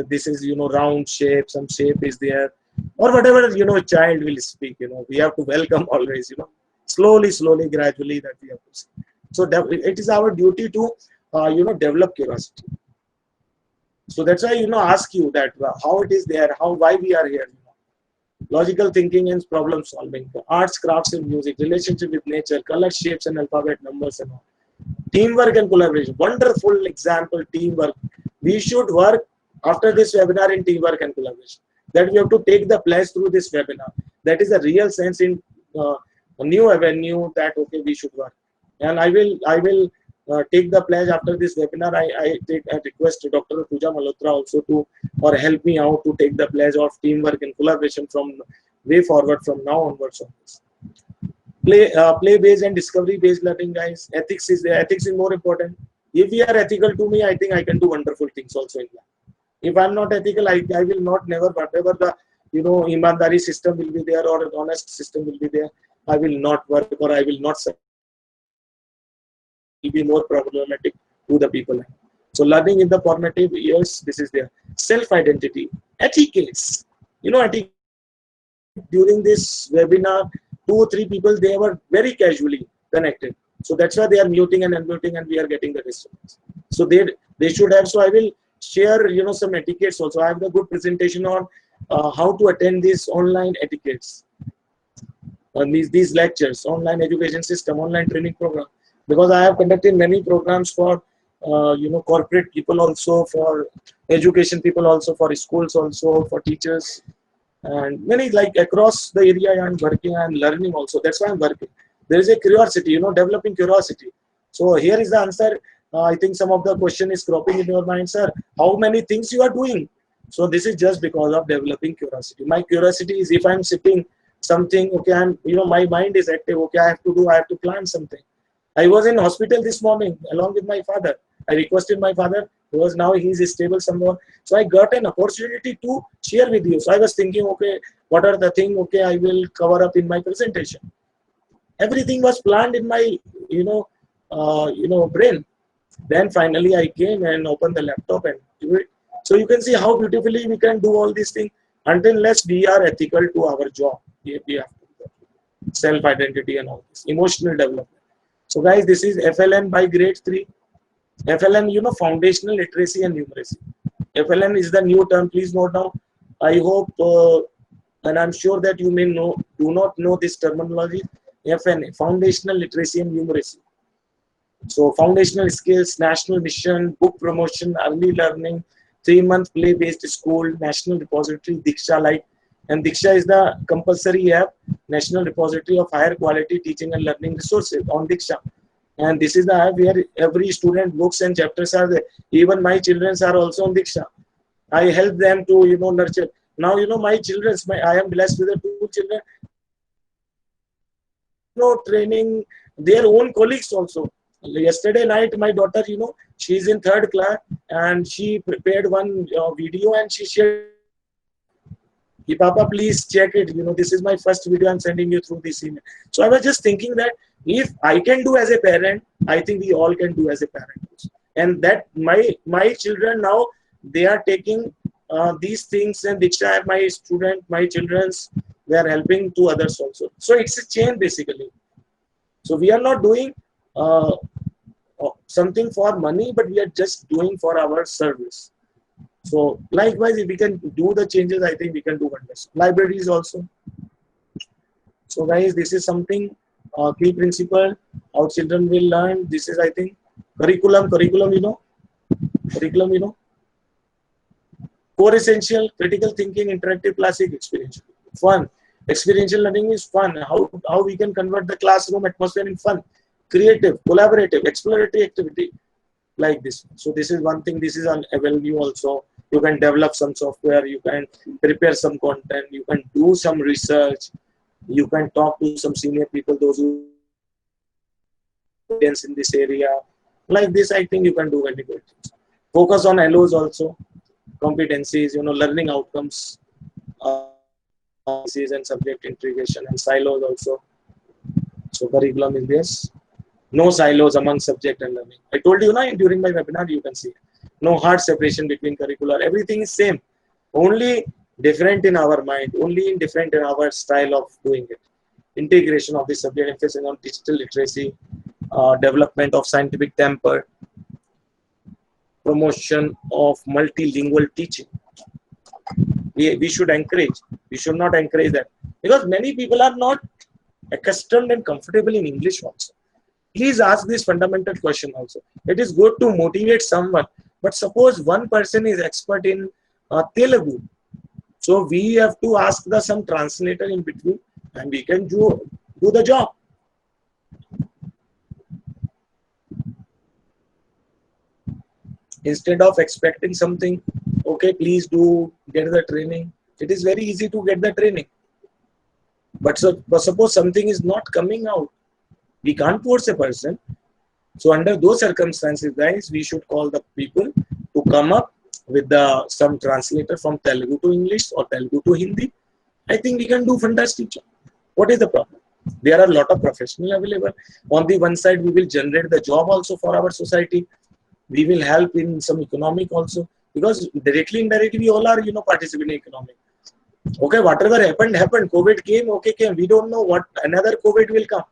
this is, round shape, some shape is there. Or whatever, child will speak, we have to welcome always, slowly, gradually that we have to see. So it is our duty to, develop curiosity. So that's why, ask you that how it is there, why we are here. Logical thinking and problem solving, arts, crafts and music, relationship with nature, color, shapes and alphabet, numbers and all. Teamwork and collaboration, wonderful example, teamwork. We should work after this webinar in teamwork and collaboration. That we have to take the pledge through this webinar. That is a real sense in a new avenue that, okay, we should work. And I will take the pledge after this webinar. I request Dr. Pooja Malhotra also to, or help me out to take the pledge of teamwork and collaboration from way forward from now onwards on this. Play-based and discovery-based learning, guys. Ethics is there. Ethics is more important. If we are ethical to me, I think I can do wonderful things also in life. If I'm not ethical, I will not never, whatever the, imandari system will be there or an honest system will be there, I will not work or I will not serve. It will be more problematic to the people. So learning in the formative years, this is there. Self-identity, etiquettes. Etiquette. During this webinar, 2 or 3 people, they were very casually connected. So that's why they are muting and unmuting and we are getting the disturbance. So they should have, so I will share, some etiquettes also. I have the good presentation on how to attend these online etiquettes. These lectures, online education system, online training program. Because I have conducted many programs for, corporate people also, for education people also, for schools also, for teachers. And many, like across the area I am working and learning also. That's why I'm working. There is a curiosity, developing curiosity. So here is the answer. I think some of the question is cropping in your mind, sir. How many things you are doing? So this is just because of developing curiosity. My curiosity is if I'm sitting something, okay, I'm, my mind is active. Okay, I have to plan something. I was in hospital this morning along with my father. I requested my father, because now he is stable somewhere. So I got an opportunity to share with you. So I was thinking, okay, what are the things, okay, I will cover up in my presentation. Everything was planned in my, brain. Then finally I came and opened the laptop and do it. So you can see how beautifully we can do all these things unless we are ethical to our job. We have to do self-identity and all this. Emotional development. So guys, this is FLN by grade 3. FLN, foundational literacy and numeracy. FLN is the new term. Please note down. I hope, and I'm sure that you may do not know this terminology. FNA, foundational literacy and numeracy. So foundational skills, national mission, book promotion, early learning, 3-month play-based school, national repository, Diksha like. And Diksha is the compulsory app, national repository of higher quality teaching and learning resources on Diksha. And this is the app where every student books and chapters are there. Even my children are also on Diksha. I help them to, nurture. Now, my children's, I am blessed with the two children. Training their own colleagues also. Yesterday night, my daughter, she's in third class and she prepared one video and she shared. Hey, Papa, please check it. This is my first video. I'm sending you through this email. So I was just thinking that if I can do as a parent, I think we all can do as a parent also. And that my children now, they are taking these things, and which are my children's, they are helping to others also. So it's a chain basically. So we are not doing uh, something for money, but we are just doing for our service. So likewise, if we can do the changes, I think we can do wonders. Libraries also. So guys, this is something key principle our children will learn. This is, I think, curriculum, core essential, critical thinking, interactive, classic, experiential. Fun. Experiential learning is fun. How we can convert the classroom atmosphere in fun, creative, collaborative, exploratory activity like this. So this is one thing. This is an avenue also. You can develop some software. You can prepare some content. You can do some research. You can talk to some senior people, those who in this area. Like this, I think you can do very good. Focus on LOs also, competencies, learning outcomes, and subject integration and silos also. So curriculum is this. No silos among subject and learning. I told you during my webinar, you can see. No hard separation between curricular. Everything is same. Only different in our mind. Only different in our style of doing it. Integration of the subject, emphasis on digital literacy, development of scientific temper, promotion of multilingual teaching. We should encourage. We should not encourage that. Because many people are not accustomed and comfortable in English also. Please ask this fundamental question also. It is good to motivate someone, but suppose one person is expert in Telugu. So we have to ask some translator in between, and we can do the job. Instead of expecting something, okay, please do get the training. It is very easy to get the training. But suppose something is not coming out, we can't force a person. So under those circumstances, guys, we should call the people to come up with some translator from Telugu to English or Telugu to Hindi. I think we can do fantastic job. What is the problem? There are a lot of professionals available. On the one side, we will generate the job also for our society. We will help in some economic also, because directly, indirectly, we all are, participating in economic. Okay, whatever happened. COVID came, came. We don't know what another COVID will come.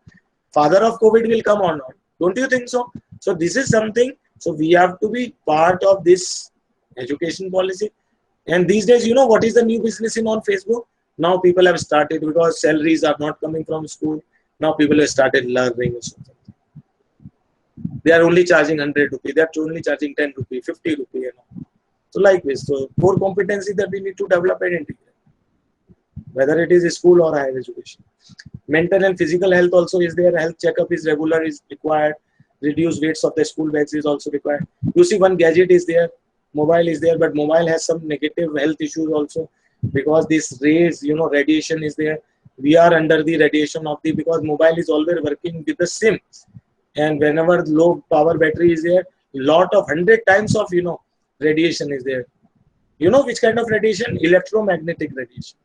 Father of COVID will come or not. Don't you think so? So this is something. So we have to be part of this education policy. And these days, what is the new business on Facebook? Now people have started, because salaries are not coming from school. Now people have started learning or something. They are only charging 100 rupees. They are only charging 10 rupees, 50 rupees. So like this. So core competency that we need to develop and integrate, whether it is school or higher education. Mental and physical health also is there. Health checkup is regular, is required. Reduce weights of the school bags is also required. You see, one gadget is there. Mobile is there, but mobile has some negative health issues also, because this rays, radiation is there. We are under the radiation of because mobile is always working with the SIM. And whenever low power battery is there, lot of 100 times of, radiation is there. Which kind of radiation? Electromagnetic radiation.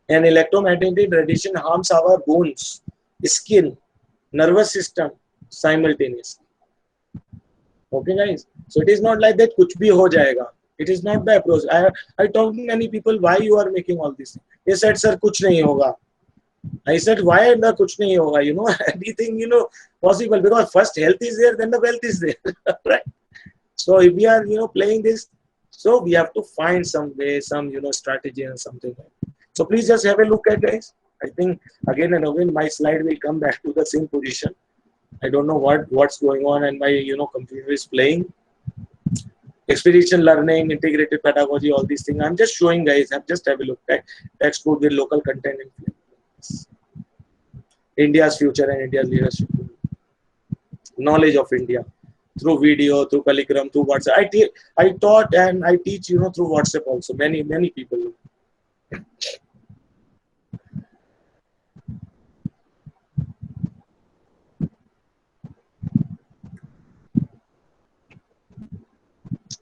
And electromagnetic radiation harms our bones, skin, nervous system simultaneously. Okay, guys. So it is not like that kuch bhi ho jayega. It is not the approach. I talked to many people, why you are making all this. They said, sir, kuch nahi hoga. I said, why the kuch nahi hoga? Anything, possible, because first health is there, then the wealth is there. Right? So if we are, playing this, so we have to find some way, some, strategy and something. So please just have a look at this. I think again and again, my slide will come back to the same position. I don't know what's going on, and my, computer is playing. Experiential learning, integrated pedagogy, all these things. I'm just showing, guys. Just have a look at textbook with local content and India's future and India's leadership. Knowledge of India through video, through Telegram, through WhatsApp. I taught and I teach, through WhatsApp also. Many people.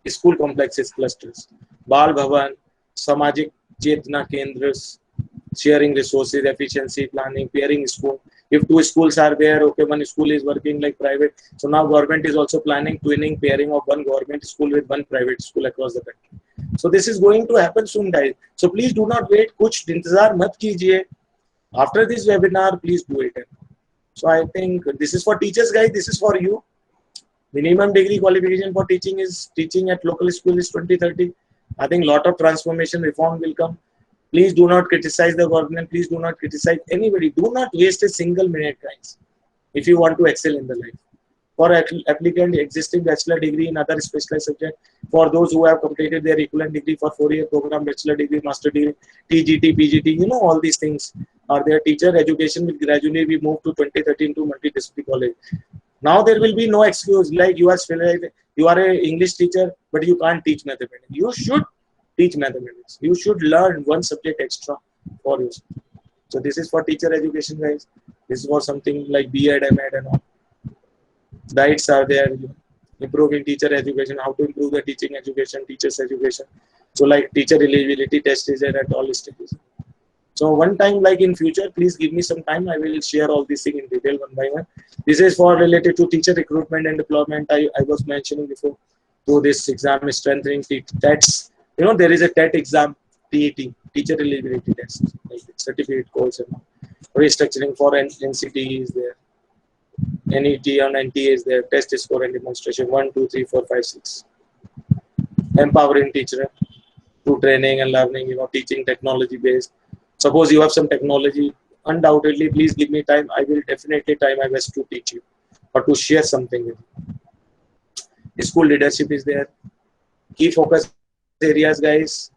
School complexes clusters, Bal Bhavan, Samajik Chetna Kendras, sharing resources, efficiency, planning, pairing school. If two schools are there, okay, one school is working like private. So now government is also planning twinning pairing of one government school with one private school across the country. So this is going to happen soon, guys. So please do not wait. कुछ इंतजार मत कीजिए. After this webinar, please do it. So I think this is for teachers, guys. This is for you. Minimum degree qualification for teaching is teaching at local school is 2030. I think lot of transformation reform will come. Please do not criticize the government. Please do not criticize anybody. Do not waste a single minute, guys, if you want to excel in the life. For applicant existing bachelor degree in other specialized subject, for those who have completed their equivalent degree for 4-year program, bachelor degree, master degree, TGT, PGT, you know, all these things are there. Teacher education will gradually be moved to 2013 to multidisciplinary college. Now there will be no excuse like you are a English teacher, but you can't teach mathematics. You should teach mathematics. You should learn one subject extra for you. So this is for teacher education, guys. This is for something like B.Ed, M.Ed and all. Guides are there, you know, improving teacher education, how to improve the teaching education, teachers education. So like teacher eligibility test is there at all stages. So one time, like in future, please give me some time. I will share all these things in detail one by one. This is for related to teacher recruitment and deployment. I was mentioning before. So this exam is strengthening TETs. You know, there is a TET exam, TET, teacher eligibility test, like certificate course and all. Restructuring for NCT is there. NET and NTA is there. Test score and demonstration. 1, 2, 3, 4, 5, 6. Empowering teacher through training and learning. You know, teaching technology based. Suppose you have some technology, undoubtedly, please give me time. I will definitely try my best to teach you or to share something with you. School leadership is there. Key focus areas, guys.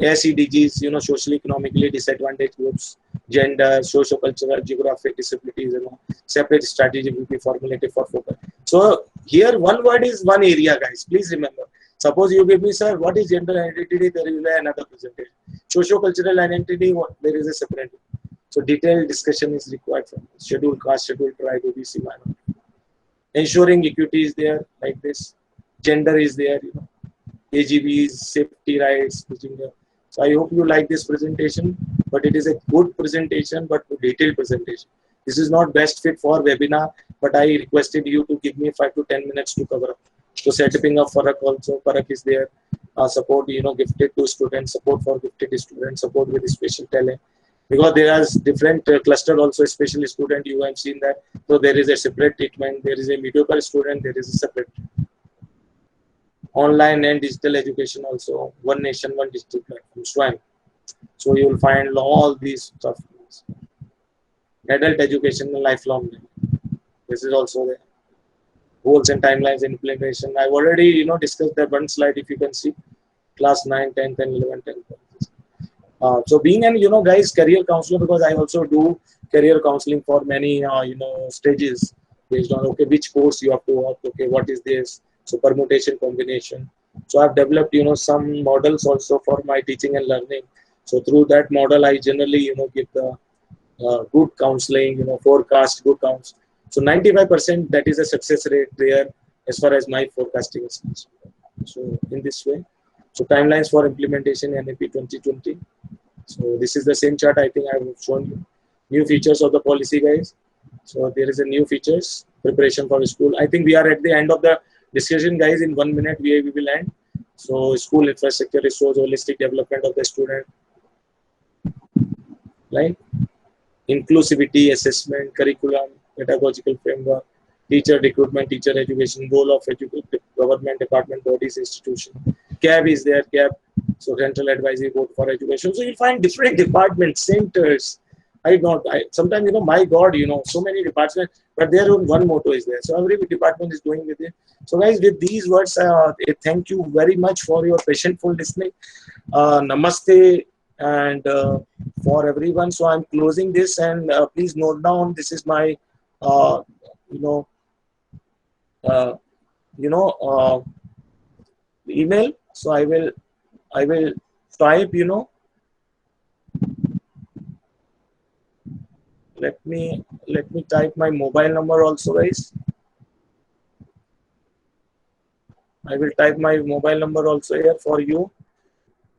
SEDGs, you know, socially, economically disadvantaged groups, gender, socio-cultural, geographic disabilities, you know, separate strategy will be formulated for focus. So here, one word is one area, guys. Please remember. Suppose you give me, sir, what is gender identity? There will be another presentation. Socio-cultural identity, there is a separate. So detailed discussion is required from scheduled caste, scheduled tribe, OBC, minority. Ensuring equity is there, like this. Gender is there, you know. AGBs, safety rights. So I hope you like this presentation, but it is a good presentation, but detailed presentation. This is not best fit for webinar, but I requested you to give me 5 to 10 minutes to cover up. So setting up Farak also, Farak is there. Support, you know, gifted to students, support for gifted students, support with special talent. Because there is different cluster also, special student, you have seen that. So there is a separate treatment, there is a mediocre student, there is a separate. Online and digital education also, one nation, one digital platform, SWAM. So you will find all these stuff. Adult education and lifelong learning. This is also there. Goals and timelines and implementation. I've already, you know, discussed that one slide if you can see. Class 9, 10th and 11th. So being an, you know, guys, career counselor, because I also do career counseling for many, you know, stages based on, okay, which course you have to work, okay, what is this? So permutation, combination. So I've developed, you know, some models also for my teaching and learning. So through that model, I generally, you know, give the good counseling, you know, forecast, good counts. So 95% that is a success rate there as far as my forecasting is concerned. So in this way, so timelines for implementation NAP 2020. So this is the same chart I think I've shown you. New features of the policy, guys. So there is a new features, preparation for school. I think we are at the end of the discussion, guys. In 1 minute, we will end. So school infrastructure resource, holistic development of the student, right? Inclusivity, assessment, curriculum, pedagogical framework, teacher recruitment, teacher education, role of government, department, bodies, institution. CAB is there, CAB, so Central Advisory Board for Education. So you find different departments, centers. Sometimes, you know, my God, you know, so many departments, but their own one motto is there. So every department is doing with it. So guys, with these words, thank you very much for your patientful listening. Namaste and for everyone. So I'm closing this, and please note down, this is my, you know, uh, you know, email. So I will type, you know, let me type my mobile number also, guys. I will type my mobile number also here for you,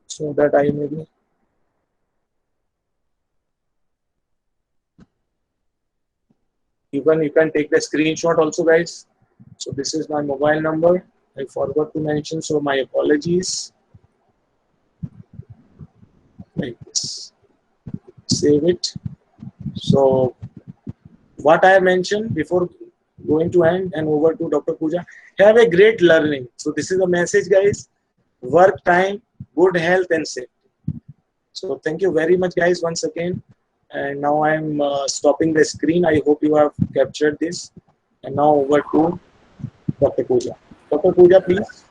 so that I may be. You can take the screenshot also, guys. So this is my mobile number. I forgot to mention, so my apologies. Like this. Save it. So what I mentioned before going to end and over to Dr. Pooja, have a great learning. So this is the message, guys. Work time, good health and safety. So thank you very much, guys, once again. And now I'm stopping the screen. I hope you have captured this. And now over to Dr. Pooja. Dr. Pooja, please.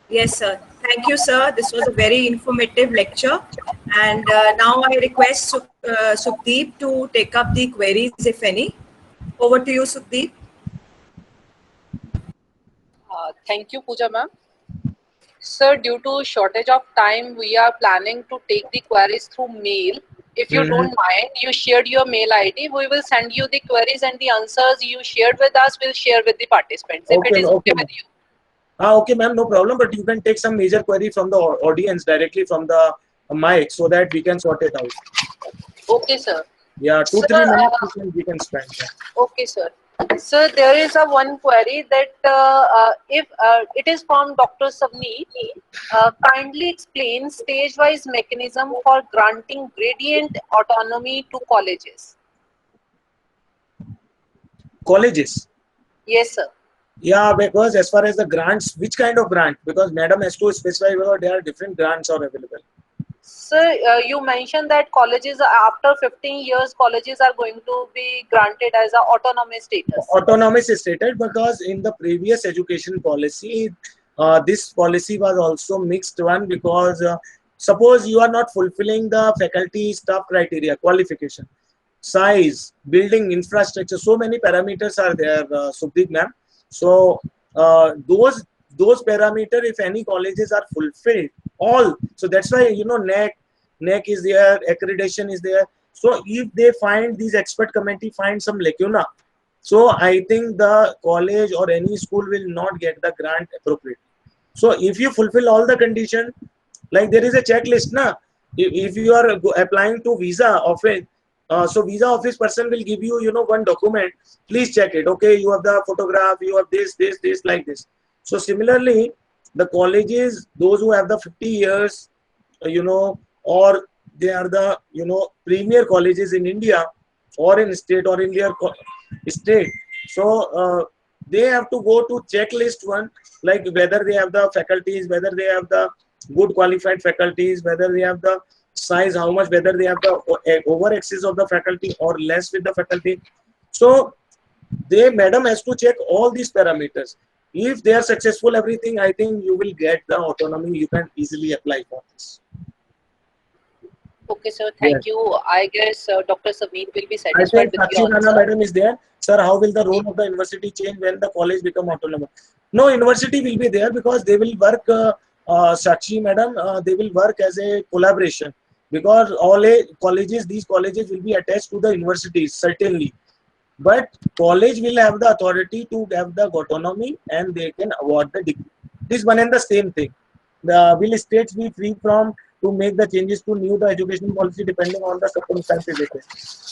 Yes, sir. Thank you, sir. This was a very informative lecture. And now I request Sukhdeep to take up the queries, if any. Over to you, Sukhdeep. Thank you, Pooja ma'am. Sir, due to shortage of time, we are planning to take the queries through mail. If you don't mind, you shared your mail ID. We will send you the queries and the answers you shared with us. We'll share with the participants. If it is okay with you. Okay, ma'am, no problem. But you can take some major query from the audience directly from the mic, so that we can sort it out. Okay, sir. Yeah, 2-3 minutes we can spend. Okay, sir. So there is a one query that if it is from Dr. Savneet, kindly explain stage-wise mechanism for granting gradient autonomy to colleges. Colleges? Yes, sir. Yeah, because as far as the grants, which kind of grant? Because madam has to specify whether there are different grants are available. Sir, you mentioned that colleges after 15 years, colleges are going to be granted as a autonomous status. Autonomous is stated because in the previous education policy, this policy was also mixed one, because suppose you are not fulfilling the faculty staff criteria, qualification, size, building infrastructure, so many parameters are there, Sukhdeep ma'am. So those parameters, if any colleges are fulfilled, all, so that's why, you know, NEC is there, accreditation is there. So if they find, these expert committee find some lacuna, so I think the college or any school will not get the grant appropriately. So if you fulfill all the condition, like there is a checklist, na? If you are applying to visa office, so visa office person will give you, you know, one document. Please check it. Okay, you have the photograph, you have this, like this. So similarly, the colleges, those who have the 50 years, you know, or they are the, you know, premier colleges in India or in state or in their state. So they have to go to checklist one, like whether they have the faculties, whether they have the good qualified faculties, whether they have the size, how much, whether they have the over excess of the faculty or less with the faculty. So they, madam has to check all these parameters. If they are successful, everything, I think you will get the autonomy. You can easily apply for this. Okay, sir. Thank you. I guess Dr. Sameet will be I satisfied think with your Sakshi answer. madam is there. Sir, how will the role of the university change when the college become autonomous? No, university will be there because they will work, Sakshi madam, they will work as a collaboration, because all colleges, these colleges will be attached to the universities, certainly. But college will have the authority to have the autonomy and they can award the degree. This one and the same thing. Will states be free from to make the changes to new the education policy depending on the circumstances?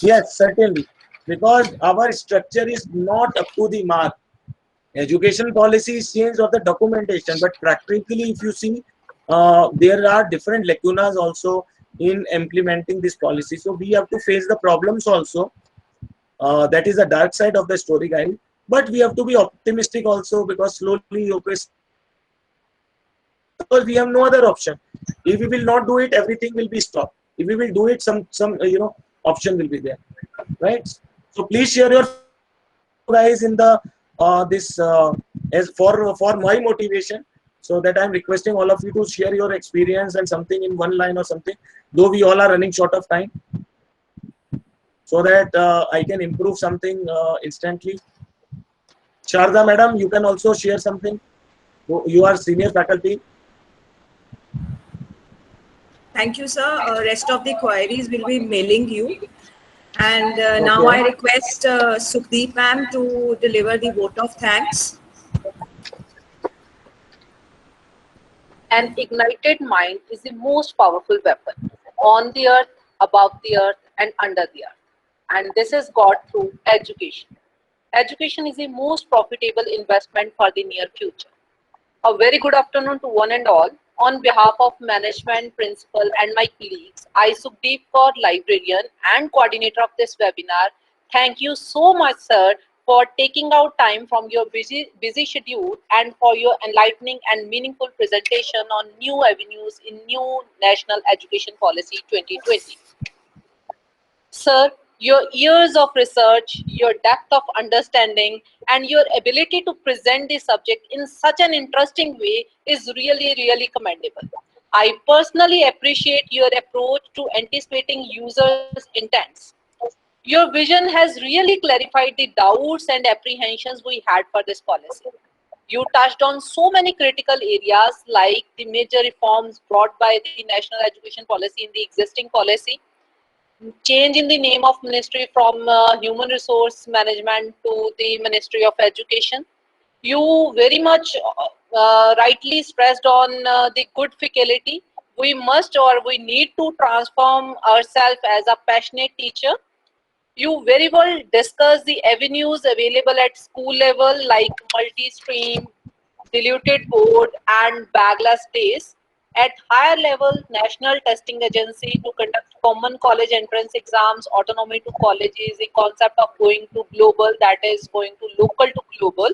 Yes, certainly. Because our structure is not up to the mark. Education policy is changed of the documentation, but practically, if you see, there are different lacunas also in implementing this policy. So we have to face the problems also. That is the dark side of the story, guys. But we have to be optimistic also, because slowly, okay, because we have no other option. If we will not do it, everything will be stopped. If we will do it, some you know, option will be there, right? So please share your guys in the this as for my motivation, so that I'm requesting all of you to share your experience and something in one line or something, though we all are running short of time, so that I can improve something instantly. Sharda madam, you can also share something. You are senior faculty. Thank you, sir. Rest of the queries will be mailing you. And now I request Sukhdeep ma'am to deliver the vote of thanks. An ignited mind is the most powerful weapon on the earth, above the earth, and under the earth. And this is got through education. Education is the most profitable investment for the near future. A very good afternoon to one and all. On behalf of management, principal, and my colleagues, I, Sukhdeep Kaur, librarian and coordinator of this webinar, thank you so much, sir, for taking out time from your busy schedule and for your enlightening and meaningful presentation on new avenues in new National Education Policy 2020. Sir, your years of research, your depth of understanding, and your ability to present the subject in such an interesting way is really, really commendable. I personally appreciate your approach to anticipating users' intents. Your vision has really clarified the doubts and apprehensions we had for this policy. You touched on so many critical areas like the major reforms brought by the national education policy in the existing policy, change in the name of ministry from human resource management to the Ministry of Education. You very much rightly stressed on the good faculty. We must or we need to transform ourselves as a passionate teacher. You very well discuss the avenues available at school level like multi-stream, diluted board and bagless days. At higher level, National Testing Agency to conduct common college entrance exams, autonomy to colleges, the concept of going to global, that is going to local to global.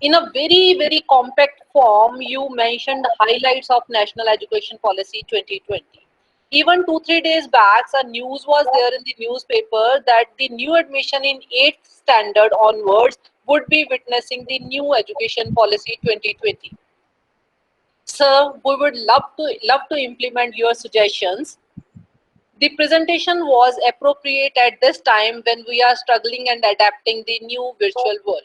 In a very, very compact form, you mentioned the highlights of National Education Policy 2020. Even 2-3 days back, a news was there in the newspaper that the new admission in 8th standard onwards would be witnessing the new Education Policy 2020. Sir, we would love to implement your suggestions. The presentation was appropriate at this time when we are struggling and adapting the new virtual world.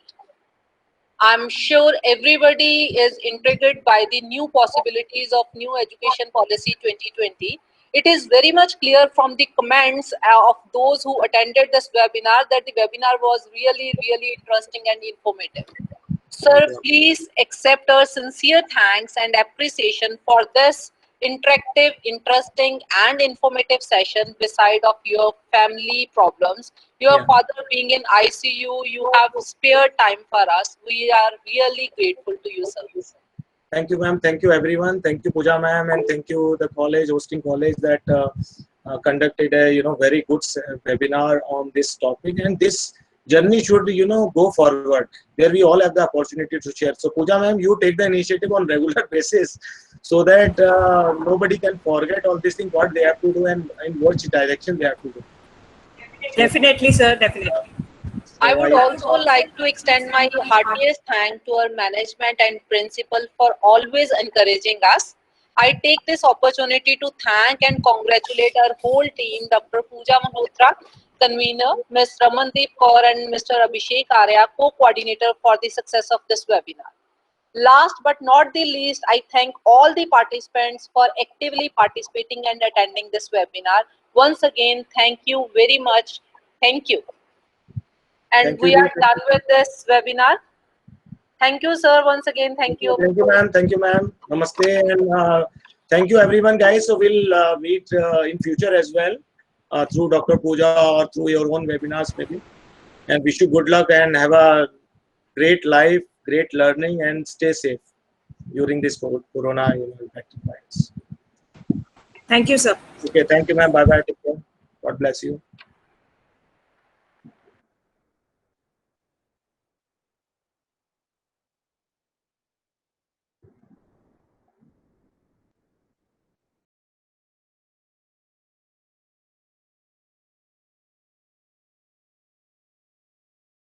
I'm sure everybody is intrigued by the new possibilities of new education policy 2020. It is very much clear from the comments of those who attended this webinar that the webinar was really, really interesting and informative. Sir, please accept our sincere thanks and appreciation for this interactive, interesting, and informative session beside of your family problems. Your father being in ICU, you have spared time for us. We are really grateful to you, sir. Thank you, ma'am. Thank you, everyone. Thank you, Pooja, ma'am, and thank you, the college, hosting college that conducted a very good webinar on this topic. And this journey should go forward, where we all have the opportunity to share. So, Pooja, ma'am, you take the initiative on regular basis, so that nobody can forget all these things, what they have to do and in which direction they have to do. Definitely, sir. Definitely. I would also like to extend my heartiest thanks to our management and principal for always encouraging us. I take this opportunity to thank and congratulate our whole team, Dr. Pooja Malhotra, convener, Ms. Ramandeep Kaur and Mr. Abhishek Arya, co-coordinator for the success of this webinar. Last but not the least, I thank all the participants for actively participating and attending this webinar. Once again, thank you very much. Thank you. And we are done with this webinar. Thank you, sir. Once again, thank you. Thank you, ma'am. Thank you, ma'am. Namaste. And thank you, everyone, guys. So we'll meet in future as well through Dr. Pooja or through your own webinars, maybe. And wish you good luck and have a great life, great learning, and stay safe during this corona impacted times. Thank you, sir. Okay. Thank you, ma'am. Bye-bye. Take care. God bless you.